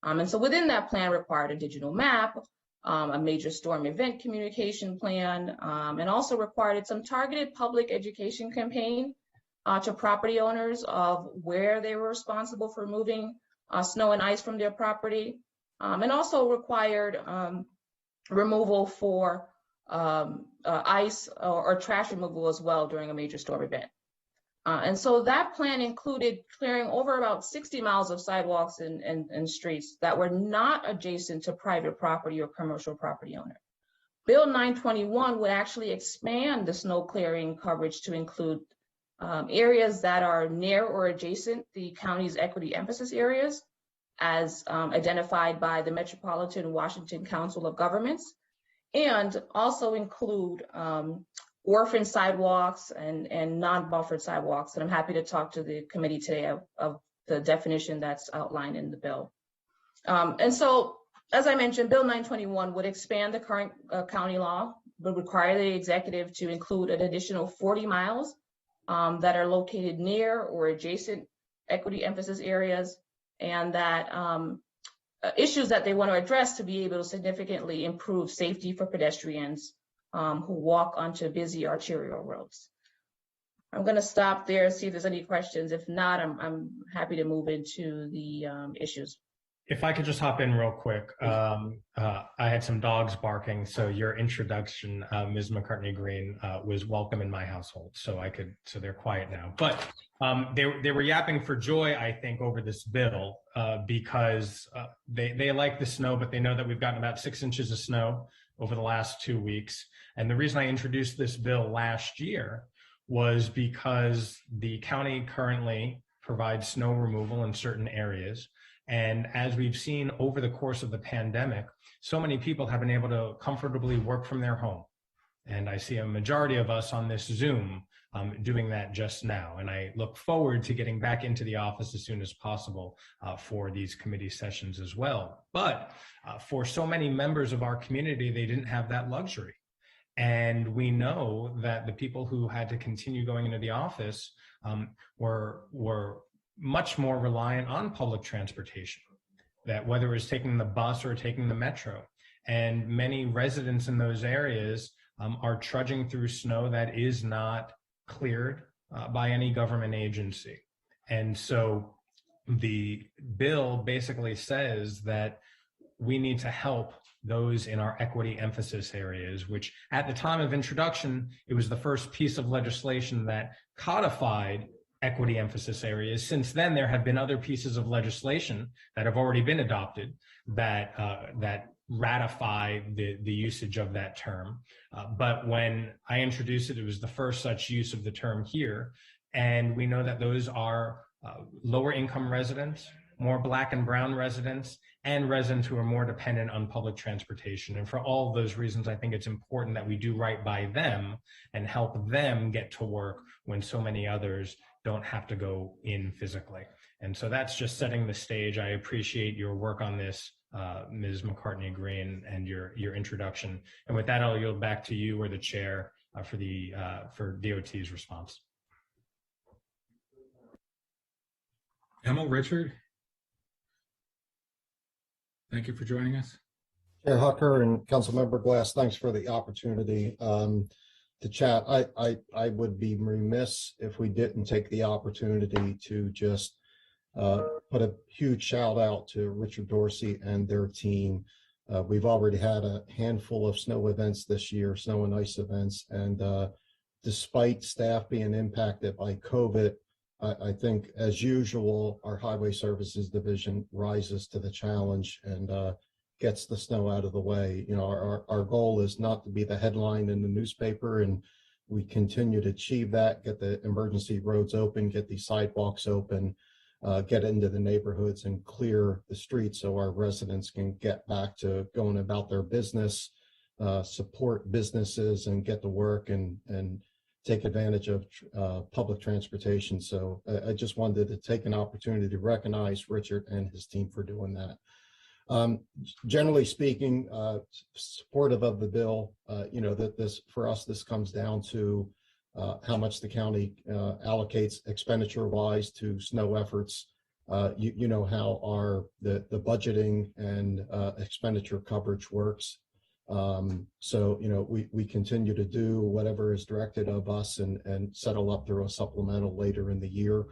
And so within that plan required a digital map, a major storm event communication plan, and also required some targeted public education campaign to property owners of where they were responsible for removing snow and ice from their property, and also required removal for ice or trash removal as well during a major storm event. And so that plan included clearing over about 60 miles of sidewalks and streets that were not adjacent to private property or commercial property owner. Bill 921 would actually expand the snow clearing coverage to include areas that are near or adjacent the county's equity emphasis areas, as identified by the Metropolitan Washington Council of Governments, and also include orphan sidewalks and non-buffered sidewalks. And I'm happy to talk to the committee today of the definition that's outlined in the bill. And so, as I mentioned, Bill 921 would expand the current county law, would require the executive to include an additional 40 miles that are located near or adjacent equity emphasis areas, and that issues that they want to address to be able to significantly improve safety for pedestrians who walk onto busy arterial roads. I'm going to stop there and see if there's any questions. If not, I'm happy to move into the issues.
If I could just hop in real quick. I had some dogs barking, so your introduction, Ms. McCartney-Green, was welcome in my household, so they're quiet now. But they were yapping for joy, I think, over this bill because they like the snow, but they know that we've gotten about 6 inches of snow over the last 2 weeks. And the reason I introduced this bill last year was because the county currently provides snow removal in certain areas. And as we've seen over the course of the pandemic, so many people have been able to comfortably work from their home. And I see a majority of us on this Zoom doing that just now. And I look forward to getting back into the office as soon as possible for these committee sessions as well. But for so many members of our community, they didn't have that luxury. And we know that the people who had to continue going into the office were much more reliant on public transportation, that whether it was taking the bus or taking the metro. And many residents in those areas are trudging through snow that is not cleared by any government agency. And so the bill basically says that we need to help those in our equity emphasis areas, which at the time of introduction, it was the first piece of legislation that codified equity emphasis areas. Since then, there have been other pieces of legislation that have already been adopted that ratify the usage of that term. But when I introduced it, it was the first such use of the term here. And we know that those are lower income residents, more Black and brown residents, and residents who are more dependent on public transportation. And for all of those reasons, I think it's important that we do right by them and help them get to work when so many others don't have to go in physically. And so that's just setting the stage. I appreciate your work on this, Ms. McCartney-Green, and your introduction. And with that, I'll yield back to you or the chair for DOT's response.
Emil, Richard, thank you for joining us.
Chair Hucker and Councilmember Glass, thanks for the opportunity to chat. I would be remiss if we didn't take the opportunity to just put a huge shout out to Richard Dorsey and their team We've already had a handful of snow events this year, snow and ice events, and despite staff being impacted by COVID, I think, as usual, our Highway Services Division rises to the challenge and gets the snow out of the way. You know, our goal is not to be the headline in the newspaper, and we continue to achieve that, get the emergency roads open, get these sidewalks open, get into the neighborhoods and clear the streets so our residents can get back to going about their business, support businesses and get to work and take advantage of public transportation. So I just wanted to take an opportunity to recognize Richard and his team for doing that. Generally speaking, supportive of the bill. You know, that this, for us, this comes down to how much the county allocates expenditure-wise to snow efforts. You know how the budgeting and expenditure coverage works. So, you know, we continue to do whatever is directed of us and settle up through a supplemental later in the year.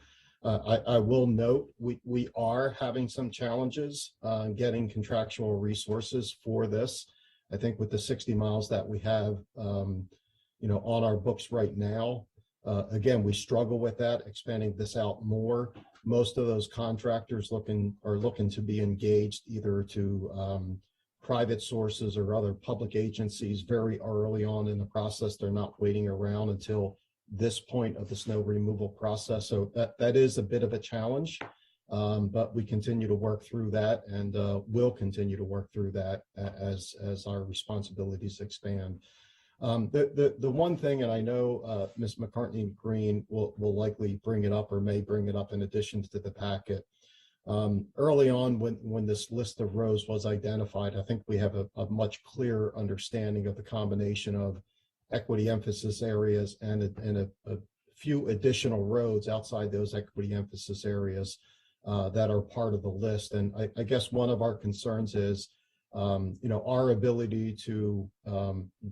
I will note we are having some challenges getting contractual resources for this. I think with the 60 miles that we have, you know, on our books right now, again, we struggle with that, expanding this out more. Most of those contractors are looking to be engaged either to private sources or other public agencies very early on in the process. They're not waiting around until this point of the snow removal process. So that is a bit of a challenge, but we continue to work through that and will continue to work through that as our responsibilities expand. The one thing, and I know Ms. McCartney Green will likely bring it up or may bring it up in addition to the packet. Early on when this list of roads was identified, I think we have a much clearer understanding of the combination of equity emphasis areas and a few additional roads outside those equity emphasis areas that are part of the list. And I guess one of our concerns is, you know, our ability to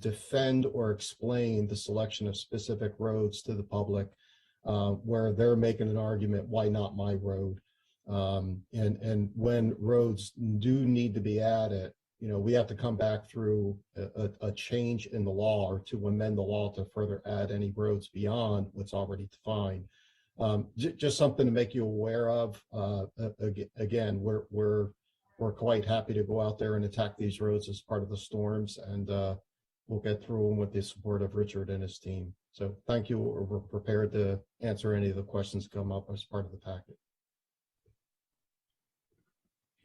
defend or explain the selection of specific roads to the public, where they're making an argument, why not my road? And when roads do need to be added, you know, we have to come back through a change in the law or to amend the law to further add any roads beyond what's already defined. Just something to make you aware of. Again, we're quite happy to go out there and attack these roads as part of the storms, and we'll get through them with the support of Richard and his team. So thank you. We're prepared to answer any of the questions that come up as part of the packet.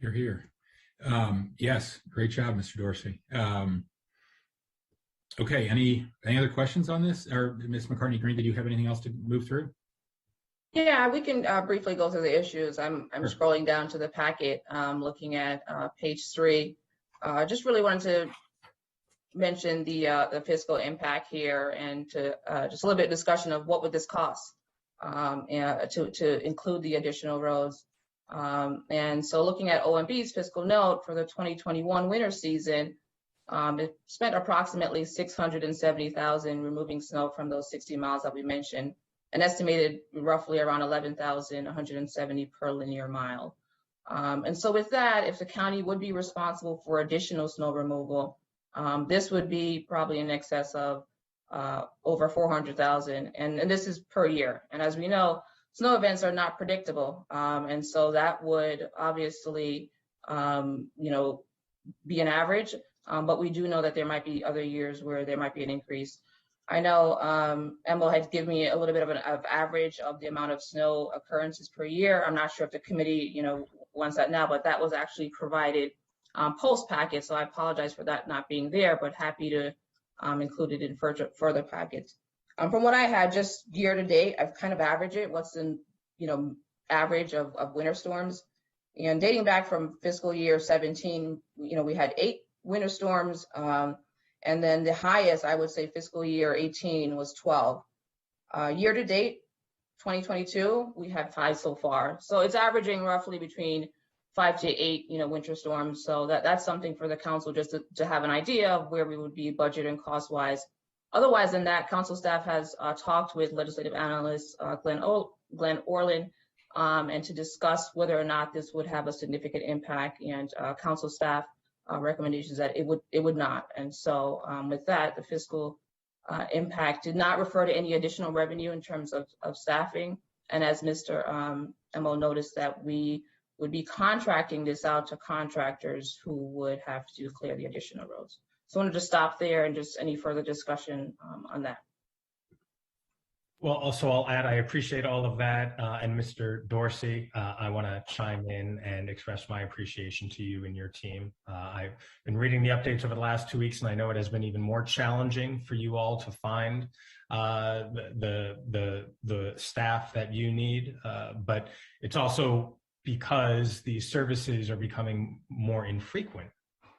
You're here. Yes, great job, Mr. Dorsey. Okay, any other questions on this? Or Ms. McCartney Green, did you have anything else to move through?
Yeah, we can briefly go through the issues. I'm sure. Scrolling down to the packet, looking at page 3. Just really wanted to mention the fiscal impact here and to just a little bit of discussion of what would this cost to include the additional roads. And so looking at OMB's fiscal note for the 2021 winter season, it spent approximately $670,000 removing snow from those 60 miles that we mentioned, and estimated roughly around $11,170 per linear mile. And so with that, if the county would be responsible for additional snow removal, this would be probably in excess of over $400,000, and this is per year. And as we know, snow events are not predictable, and so that would obviously, you know, be an average. But we do know that there might be other years where there might be an increase. I know Emil had given me a little bit of an average of the amount of snow occurrences per year. I'm not sure if the committee, you know, wants that now, but that was actually provided post packet. So I apologize for that not being there, but happy to include it in further packets. From what I had just year to date, I've kind of averaged it. What's the, you know, average of winter storms, and dating back from fiscal year 17, you know, we had 8 winter storms. And then the highest, I would say, fiscal year 18 was 12. Year to date, 2022, we had 5 so far. So it's averaging roughly between 5 to 8, you know, winter storms. So that's something for the council just to have an idea of where we would be budget and cost wise. Otherwise than that, council staff has talked with legislative analyst Glenn Orland and to discuss whether or not this would have a significant impact. And council staff recommendations that it would not. And so with that, the fiscal impact did not refer to any additional revenue in terms of staffing. And as Mr. Emo noticed, that we would be contracting this out to contractors who would have to clear the additional roads. So I wanted to stop there and just any further discussion on that.
Well, also I'll add, I appreciate all of that. And Mr. Dorsey, I want to chime in and express my appreciation to you and your team. I've been reading the updates over the last 2 weeks, and I know it has been even more challenging for you all to find the staff that you need. But it's also because these services are becoming more infrequent,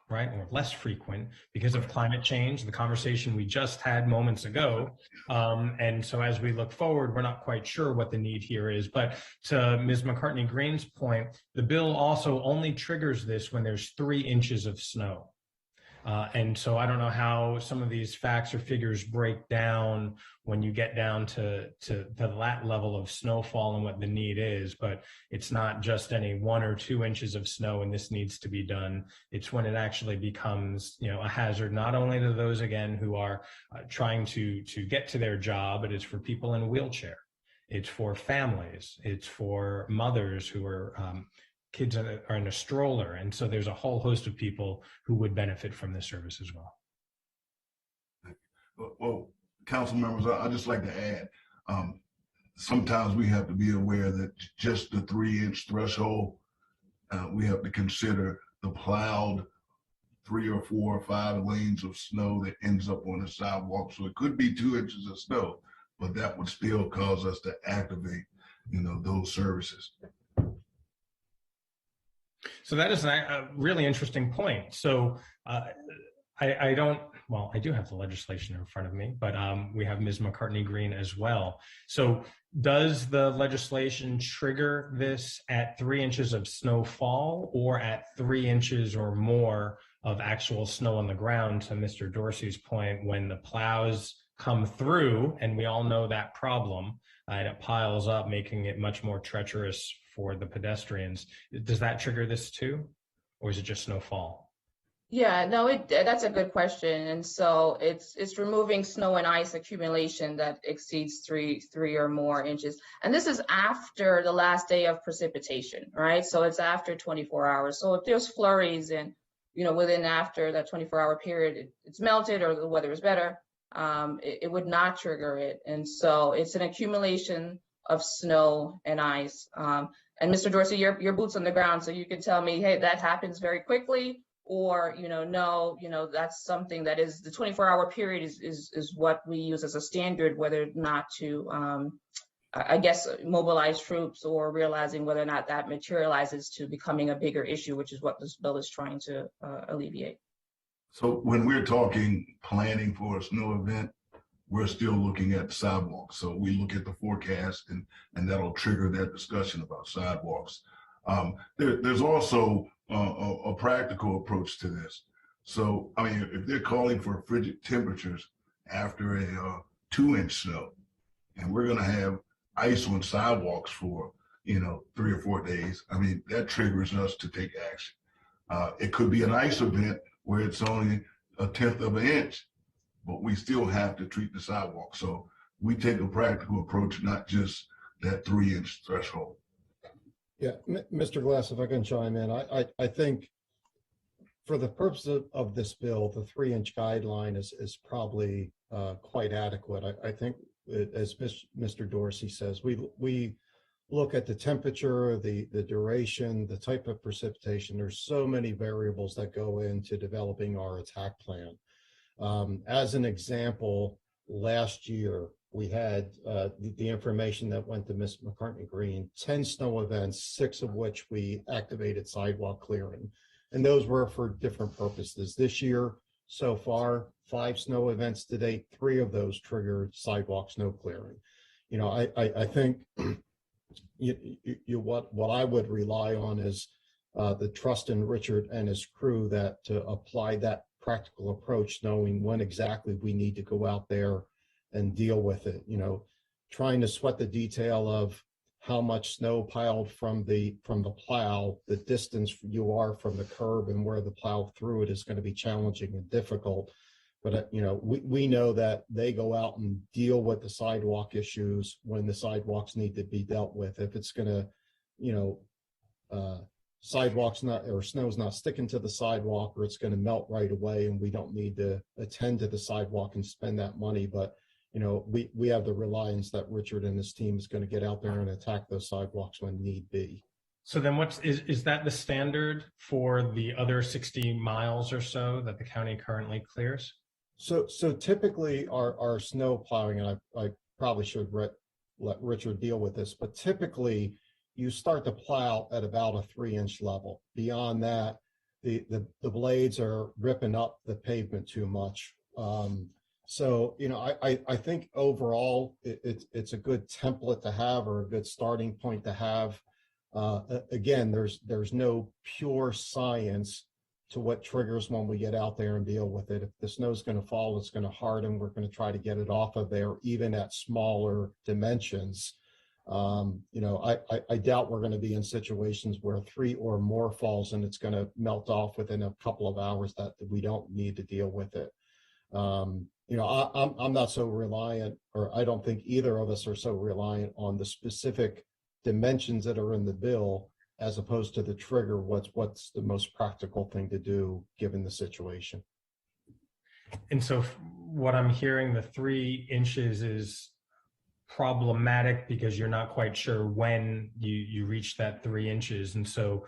right, or less frequent because of climate change, the conversation we just had moments ago. And so as we look forward, we're not quite sure what the need here is. But to Ms. McCartney-Green's point, the bill also only triggers this when there's 3 inches of snow. And so I don't know how some of these facts or figures break down when you get down to that level of snowfall and what the need is, but it's not just any 1 or 2 inches of snow and this needs to be done. It's when it actually becomes, a hazard, not only to those, again, who are trying to get to their job, but it's for people in a wheelchair. It's for families. It's for mothers who are kids are in a stroller. And so there's a whole host of people who would benefit from this service as well.
Well, council members, I'd just like to add, sometimes we have to be aware that just the 3-inch threshold, we have to consider the plowed 3 or 4 or 5 lanes of snow that ends up on the sidewalk. So it could be 2 inches of snow, but that would still cause us to activate, those services.
So that is a really interesting point. So I do have the legislation in front of me, but we have Ms. McCartney-Green as well. So does the legislation trigger this at 3 inches of snowfall or at 3 inches or more of actual snow on the ground, to Mr. Dorsey's point, when the plows come through, and we all know that problem, and it piles up, making it much more treacherous for the pedestrians. Does that trigger this too, or is it just snowfall?
Yeah, no, that's a good question. And so it's removing snow and ice accumulation that exceeds three or more inches. And this is after the last day of precipitation, right? So it's after 24 hours. So if there's flurries and, within after that 24-hour period, it's melted or the weather is better, it would not trigger it. And so it's an accumulation of snow and ice. And Mr. Dorsey, your boots on the ground, so you can tell me, hey, that happens very quickly, or, no, that's something that is the 24-hour period is what we use as a standard, whether or not to, mobilize troops, or realizing whether or not that materializes to becoming a bigger issue, which is what this bill is trying to alleviate.
So when we're talking planning for a snow event, we're still looking at sidewalks. So we look at the forecast and that'll trigger that discussion about sidewalks. There's also a practical approach to this. So, if they're calling for frigid temperatures after a 2-inch snow, and we're going to have ice on sidewalks for, 3 or 4 days, that triggers us to take action. It could be an ice event where it's only 1/10 of an inch, but we still have to treat the sidewalk. So we take a practical approach, not just that 3-inch threshold.
Yeah, Mr. Glass, if I can chime in, I think for the purpose of this bill, the 3-inch guideline is probably quite adequate. I think, as Mr. Dorsey says, we look at the temperature, the duration, the type of precipitation. There's so many variables that go into developing our attack plan. As an example, last year, we had the information that went to Ms. McCartney-Green, 10 snow events, 6 of which we activated sidewalk clearing. And those were for different purposes. This year, so far, 5 snow events to date, 3 of those triggered sidewalk snow clearing. I think what I would rely on is the trust in Richard and his crew that to apply that practical approach, knowing when exactly we need to go out there and deal with it. Trying to sweat the detail of how much snow piled from the plow, the distance you are from the curb and where the plow through it is going to be challenging and difficult. But we know that they go out and deal with the sidewalk issues when the sidewalks need to be dealt with. If it's going to, sidewalks not, or snow's not sticking to the sidewalk, or it's going to melt right away, and we don't need to attend to the sidewalk and spend that money. But we have the reliance that Richard and his team is going to get out there and attack those sidewalks when need be.
So then is that the standard for the other 60 miles or so that the county currently clears?
So typically our snow plowing, and I probably should let Richard deal with this, but typically you start to plow at about a 3-inch level. Beyond that, the blades are ripping up the pavement too much. So, I think overall it's a good template to have, or a good starting point to have. Again, there's no pure science to what triggers when we get out there and deal with it. If the snow's going to fall, it's going to harden. We're going to try to get it off of there, even at smaller dimensions. I doubt we're going to be in situations where 3 or more falls and it's going to melt off within a couple of hours that we don't need to deal with it. I'm not so reliant, or I don't think either of us are so reliant on the specific dimensions that are in the bill, as opposed to the trigger, what's the most practical thing to do given the situation.
And so what I'm hearing, the 3 inches is problematic because you're not quite sure when you reach that 3 inches. And so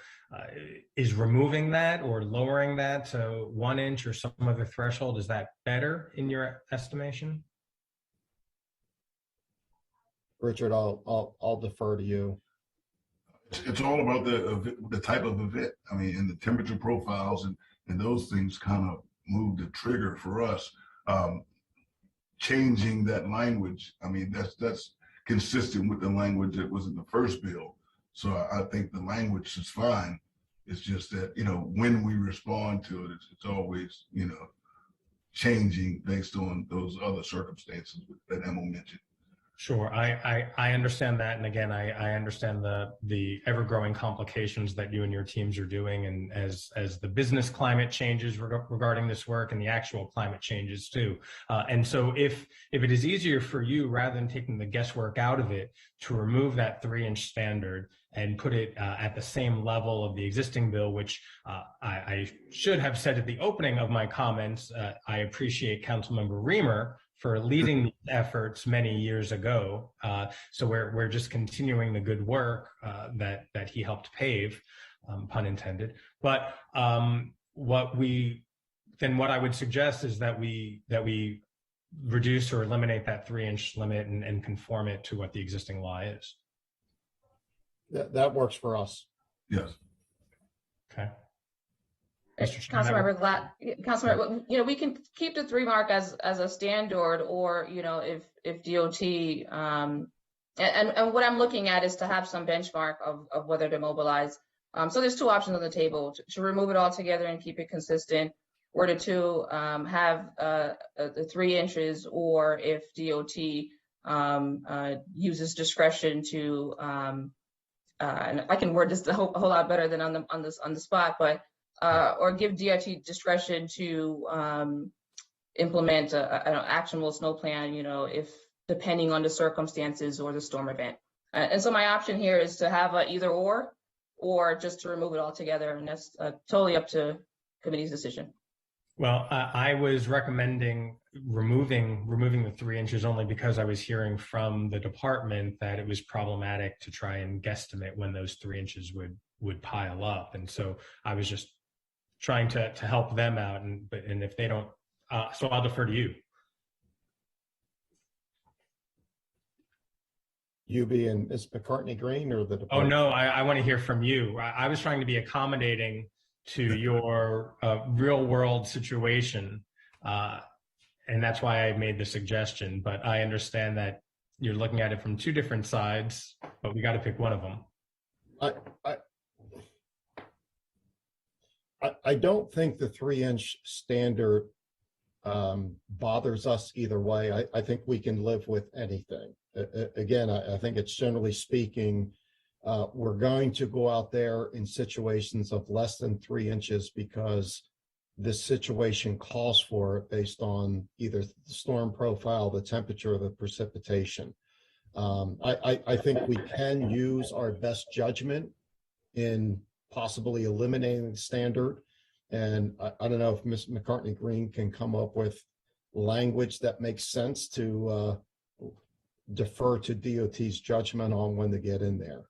is removing that or lowering that to 1 inch or some other threshold, is that better in your estimation?
Richard, I'll defer to you.
It's all about the type of event. I mean, and the temperature profiles and those things kind of move the trigger for us. Changing that language, I mean, that's consistent with the language that was in the first bill. So I think the language is fine. It's just that, when we respond to it, it's always, changing based on those other circumstances that Emma mentioned.
Sure, I understand that, and again, I understand the ever-growing complications that you and your teams are doing, and as the business climate changes regarding this work, and the actual climate changes too. And so, if it is easier for you, rather than taking the guesswork out of it, to remove that 3-inch standard and put it at the same level of the existing bill, which I should have said at the opening of my comments, I appreciate Councilmember Reamer for leading these efforts many years ago. So we're just continuing the good work that he helped pave, pun intended. But what I would suggest is that we reduce or eliminate that 3-inch limit and conform it to what the existing law is.
That works for us.
Yes.
Okay.
Councilmember, we can keep the 3 mark as a standard, or if DOT and what I'm looking at is to have some benchmark of whether to mobilize. So there's 2 options on the table: to remove it altogether and keep it consistent, or to have the 3 inches, or if DOT uses discretion to and I can word this a whole lot better than on the spot, but or give DOT discretion to implement an actionable snow plan, if depending on the circumstances or the storm event. And so my option here is to have a either or just to remove it altogether, and that's totally up to committee's decision.
Well, I was recommending removing the 3 inches only because I was hearing from the department that it was problematic to try and guesstimate when those 3 inches would pile up, and so I was just trying to help them out, and if they don't, so I'll defer to you.
You being Ms. McCartney Green or the department?
Oh no, I want to hear from you. I was trying to be accommodating to your real world situation, and that's why I made the suggestion. But I understand that you're looking at it from 2 different sides, but we got to pick one of them.
I don't think the 3-inch standard bothers us either way. I think we can live with anything. Again, I think it's generally speaking, we're going to go out there in situations of less than 3 inches because this situation calls for it based on either the storm profile, the temperature, or the precipitation. I think we can use our best judgment in possibly eliminating the standard. And I don't know if Ms. McCartney Green can come up with language that makes sense to defer to DOT's judgment on when to get in there.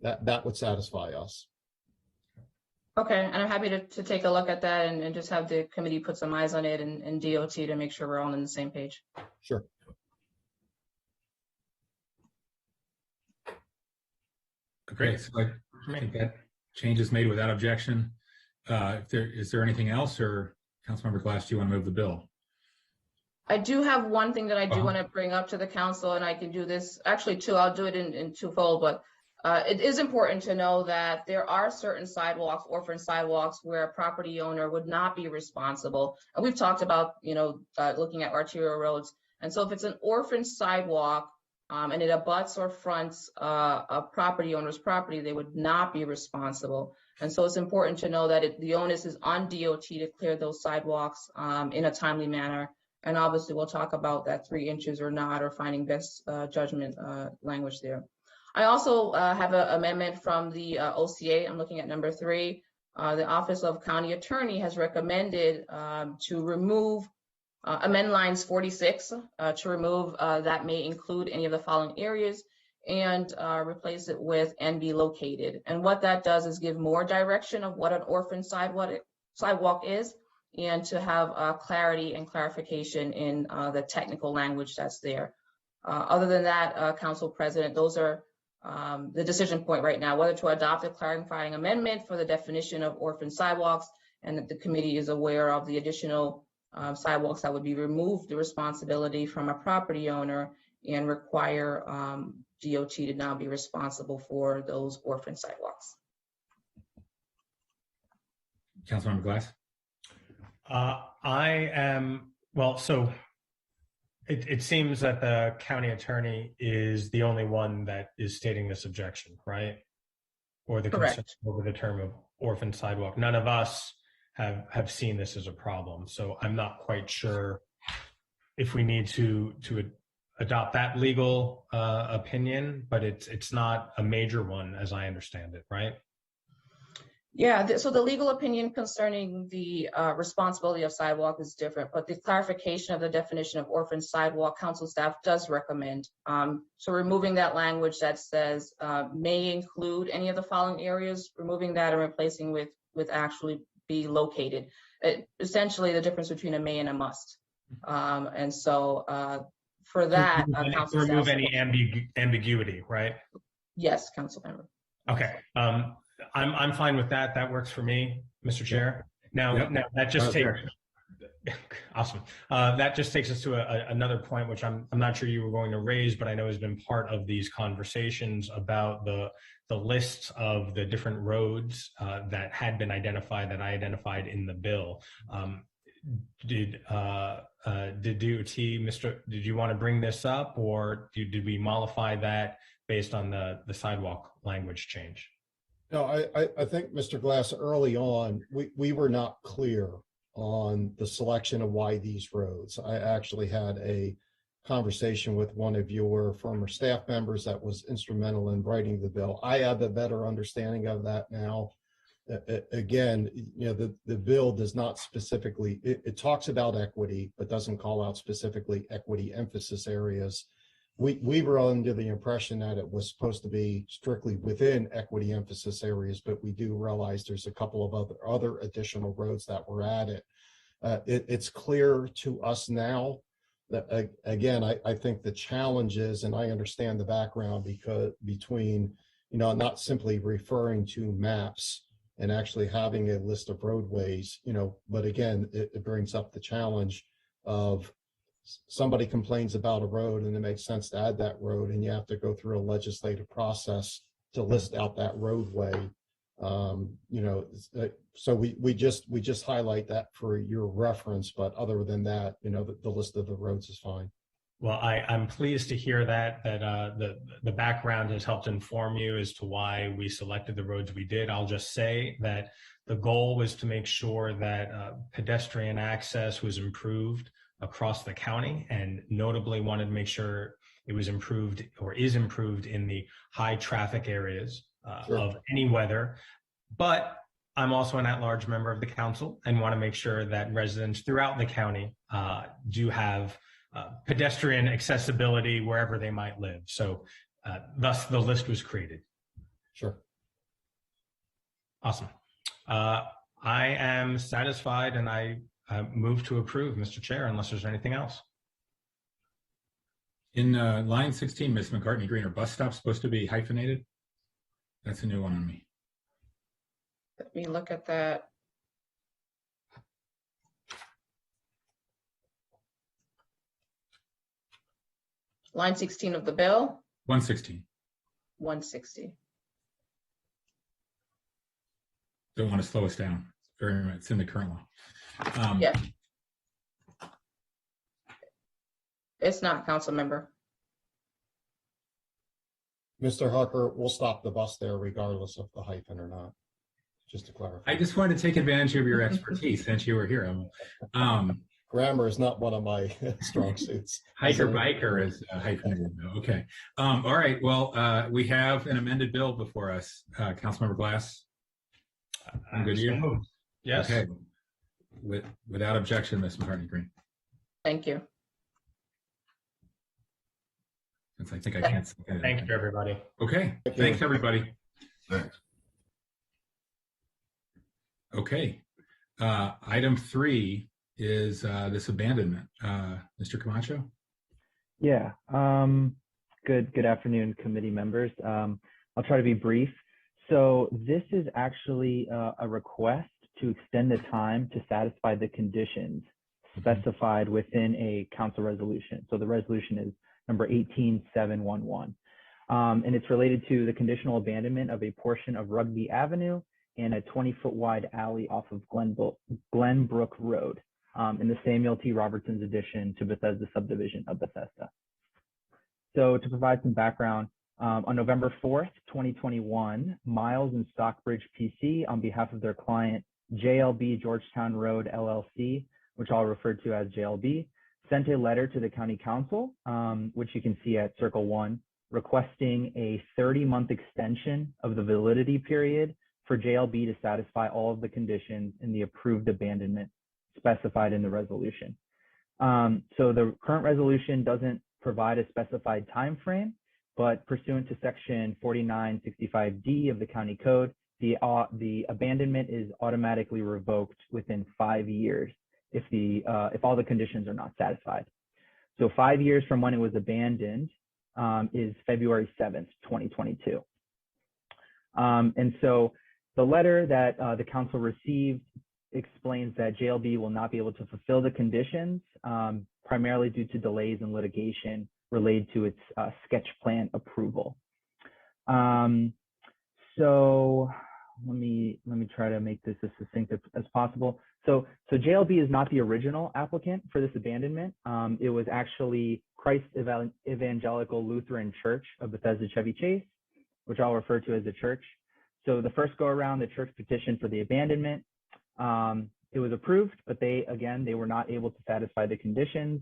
That would satisfy us.
Okay, and I'm happy to take a look at that and just have the committee put some eyes on it and DOT to make sure we're all on the same page.
Sure.
Great. So I think that change is made without objection. Is there anything else, or Councilmember Glass, do you want to move the bill?
I do have one thing that I do want to bring up to the council, and I can do this, actually two, I'll do it in twofold, but it is important to know that there are certain sidewalks, orphan sidewalks, where a property owner would not be responsible. And we've talked about, looking at arterial roads. And so if it's an orphan sidewalk and it abuts or fronts a property owner's property, they would not be responsible. And so it's important to know that the onus is on DOT to clear those sidewalks in a timely manner. And obviously we'll talk about that 3 inches or not, or finding best judgment language there. I also have an amendment from the OCA. I'm looking at number 3. The Office of County Attorney has recommended to remove, amend lines 46 to remove that may include any of the following areas and replace it with and be located. And what that does is give more direction of what an orphan sidewalk is, and to have clarity and clarification in the technical language that's there. Other than that, Council President, those are the decision point right now, whether to adopt a clarifying amendment for the definition of orphan sidewalks, and that the committee is aware of the additional sidewalks that would be removed the responsibility from a property owner and require DOT to now be responsible for those orphan sidewalks.
Councilmember Glass?
So it seems that the county attorney is the only one that is stating this objection, right? Or the concern over the term of orphan sidewalk. None of us have seen this as a problem. So I'm not quite sure if we need to adopt that legal opinion, but it's not a major one as I understand it, right?
Yeah, so the legal opinion concerning the responsibility of sidewalk is different, but the clarification of the definition of orphan sidewalk, council staff does recommend. So removing that language that says may include any of the following areas, removing that and replacing with actually be located. Essentially the difference between a may and a must. And so for that,
council remove any ambiguity, right?
Yes, council member.
Okay. I'm fine with that. That works for me, Mr. Chair. Now that just takes awesome. That just takes us to another point, which I'm not sure you were going to raise, but I know has been part of these conversations about the lists of the different roads that had been identified, that I identified in the bill. Did DOT, did you want to bring this up, or did we mollify that based on the sidewalk language change?
No, I think, Mr. Glass, early on, we were not clear on the selection of why these roads. I actually had a conversation with one of your former staff members that was instrumental in writing the bill. I have a better understanding of that now. Again, the bill does not specifically, it talks about equity, but doesn't call out specifically equity emphasis areas. We were under the impression that it was supposed to be strictly within equity emphasis areas, but we do realize there's a couple of other additional roads that were added. It's clear to us now that, again, I think the challenge is, and I understand the background between, not simply referring to maps and actually having a list of roadways, but again, it brings up the challenge of somebody complains about a road and it makes sense to add that road, and you have to go through a legislative process to list out that roadway. So we just highlight that for your reference, but other than that, the list of the roads is fine.
Well, I'm pleased to hear that the background has helped inform you as to why we selected the roads we did. I'll just say that the goal was to make sure that pedestrian access was improved across the county, and notably wanted to make sure it was improved or is improved in the high traffic areas of any weather. But I'm also an at-large member of the council and want to make sure that residents throughout the county do have pedestrian accessibility wherever they might live. So thus the list was created.
Sure.
Awesome. I am satisfied, and I move to approve, Mr. Chair, unless there's anything else.
In line 16, Ms. McCartney Green, are bus stops supposed to be hyphenated? That's a new one on me.
Let me look at that. Line 16 of the bill?
116.
160.
Don't want to slow us down. It's in the current law.
Yeah. It's not, council member.
Mr. Hucker, we'll stop the bus there regardless of the hyphen or not, just to clarify.
I just wanted to take advantage of your expertise since you were here.
Grammar is not one of my strong suits.
Biker is hyphenated. Okay. All right. Well, we have an amended bill before us. Councilmember Glass. I'm good. You?
Yes.
Okay. Without objection, Ms. McCartney Green.
Thank you.
Since I think I can't.
Thank you, everybody.
Okay. Thanks, everybody.
Thanks.
Okay. Item 3 is this abandonment. Mr. Camacho?
Yeah. Good afternoon, committee members. I'll try to be brief. So this is actually a request to extend the time to satisfy the conditions specified within a council resolution. So the resolution is number 18711. And it's related to the conditional abandonment of a portion of Rugby Avenue and a 20-foot wide alley off of Glenbrook Road in the Samuel T. Robertson's addition to Bethesda subdivision of Bethesda. So to provide some background, on November 4th, 2021, Miles and Stockbridge PC, on behalf of their client JLB Georgetown Road LLC, which I'll refer to as JLB, sent a letter to the county council, which you can see at Circle 1, requesting a 30-month extension of the validity period for JLB to satisfy all of the conditions in the approved abandonment specified in the resolution. So the current resolution doesn't provide a specified time frame, but pursuant to section 4965D of the county code, the abandonment is automatically revoked within 5 years if all the conditions are not satisfied. So 5 years from when it was abandoned is February 7th, 2022. And so the letter that the council received explains that JLB will not be able to fulfill the conditions, primarily due to delays in litigation related to its sketch plan approval. So let me try to make this as succinct as possible. So JLB is not the original applicant for this abandonment. It was actually Christ Evangelical Lutheran Church of Bethesda Chevy Chase, which I'll refer to as the church. So the first go around, the church petitioned for the abandonment. It was approved, but they were not able to satisfy the conditions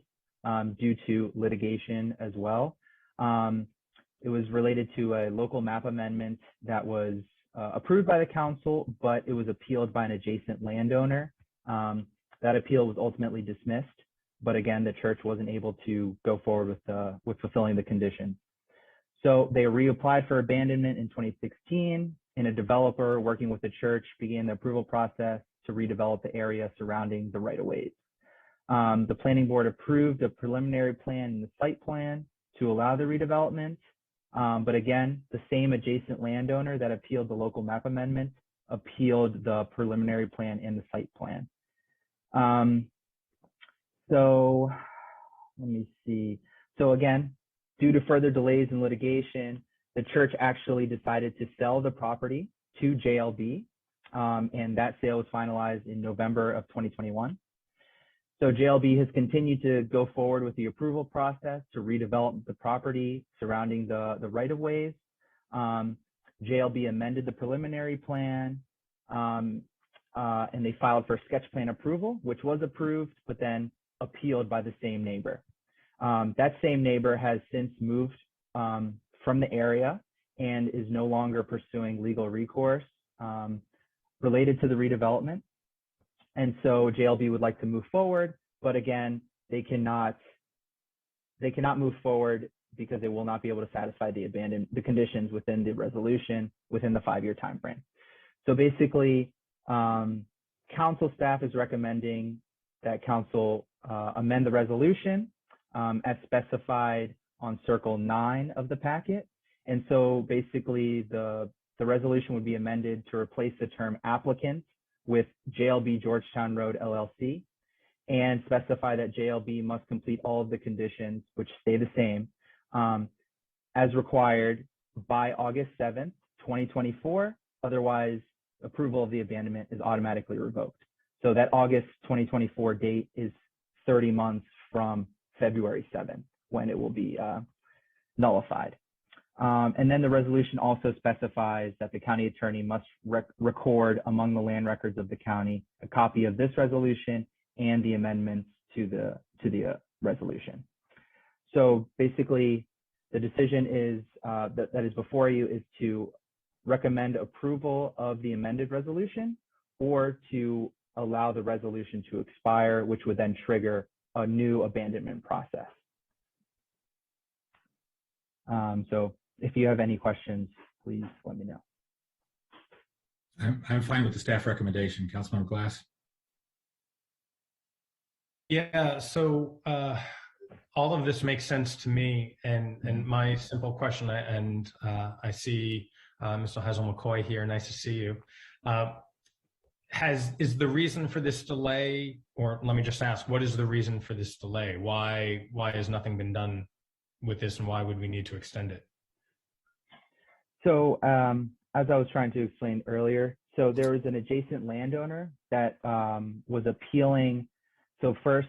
due to litigation as well. It was related to a local map amendment that was approved by the council, but it was appealed by an adjacent landowner. That appeal was ultimately dismissed, but again, the church wasn't able to go forward with fulfilling the conditions. So they reapplied for abandonment in 2016, and a developer working with the church began the approval process to redevelop the area surrounding the right-of-ways. The planning board approved a preliminary plan and the site plan to allow the redevelopment. But again, the same adjacent landowner that appealed the local map amendment appealed the preliminary plan and the site plan. So let me see. So again, due to further delays in litigation, the church actually decided to sell the property to JLB, and that sale was finalized in November of 2021. So JLB has continued to go forward with the approval process to redevelop the property surrounding the right-of-ways. JLB amended the preliminary plan, and they filed for sketch plan approval, which was approved, but then appealed by the same neighbor. That same neighbor has since moved from the area and is no longer pursuing legal recourse related to the redevelopment. And so JLB would like to move forward, but again, they cannot move forward because they will not be able to satisfy the conditions within the resolution within the 5-year time frame. So basically, council staff is recommending that council amend the resolution as specified on Circle 9 of the packet. And so basically, the resolution would be amended to replace the term applicant with JLB Georgetown Road LLC, and specify that JLB must complete all of the conditions, which stay the same, as required by August 7th, 2024. Otherwise, approval of the abandonment is automatically revoked. So that August 2024 date is 30 months from February 7th, when it will be nullified. And then the resolution also specifies that the county attorney must record among the land records of the county a copy of this resolution and the amendments to the resolution. So basically, the decision is that is before you is to recommend approval of the amended resolution, or to allow the resolution to expire, which would then trigger a new abandonment process. So if you have any questions, please let me know.
I'm fine with the staff recommendation. Councilmember Glass.
Yeah, so all of this makes sense to me, and my simple question, and I see Mr. Hazel McCoy here. Nice to see you. Is the reason for this delay, or let me just ask, what is the reason for this delay? Why has nothing been done with this, and why would we need to extend it?
So as I was trying to explain earlier, so there was an adjacent landowner that was appealing. So first,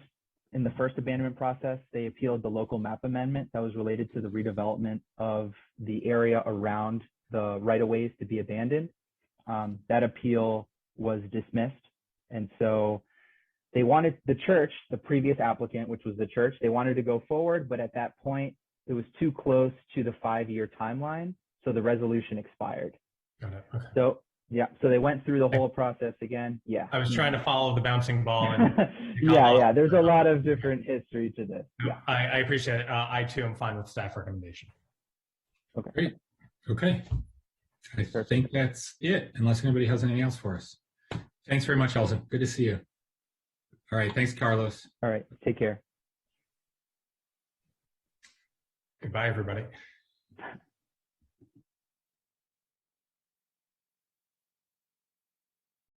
in the first abandonment process, they appealed the local map amendment that was related to the redevelopment of the area around the right-of-ways to be abandoned. That appeal was dismissed. And so they wanted the church, the previous applicant, which was the church, they wanted to go forward, but at that point, it was too close to the 5-year timeline. So the resolution expired.
Got it. Okay.
So yeah, so they went through the whole process again. Yeah.
I was trying to follow the bouncing ball. And
yeah. There's a lot of different history to this. Yeah.
I appreciate it. I too am fine with staff recommendation.
Okay.
Great. Okay. I think that's it, unless anybody has anything else for us. Thanks very much, Elton. Good to see you. All right. Thanks, Carlos.
All right. Take care.
Goodbye, everybody.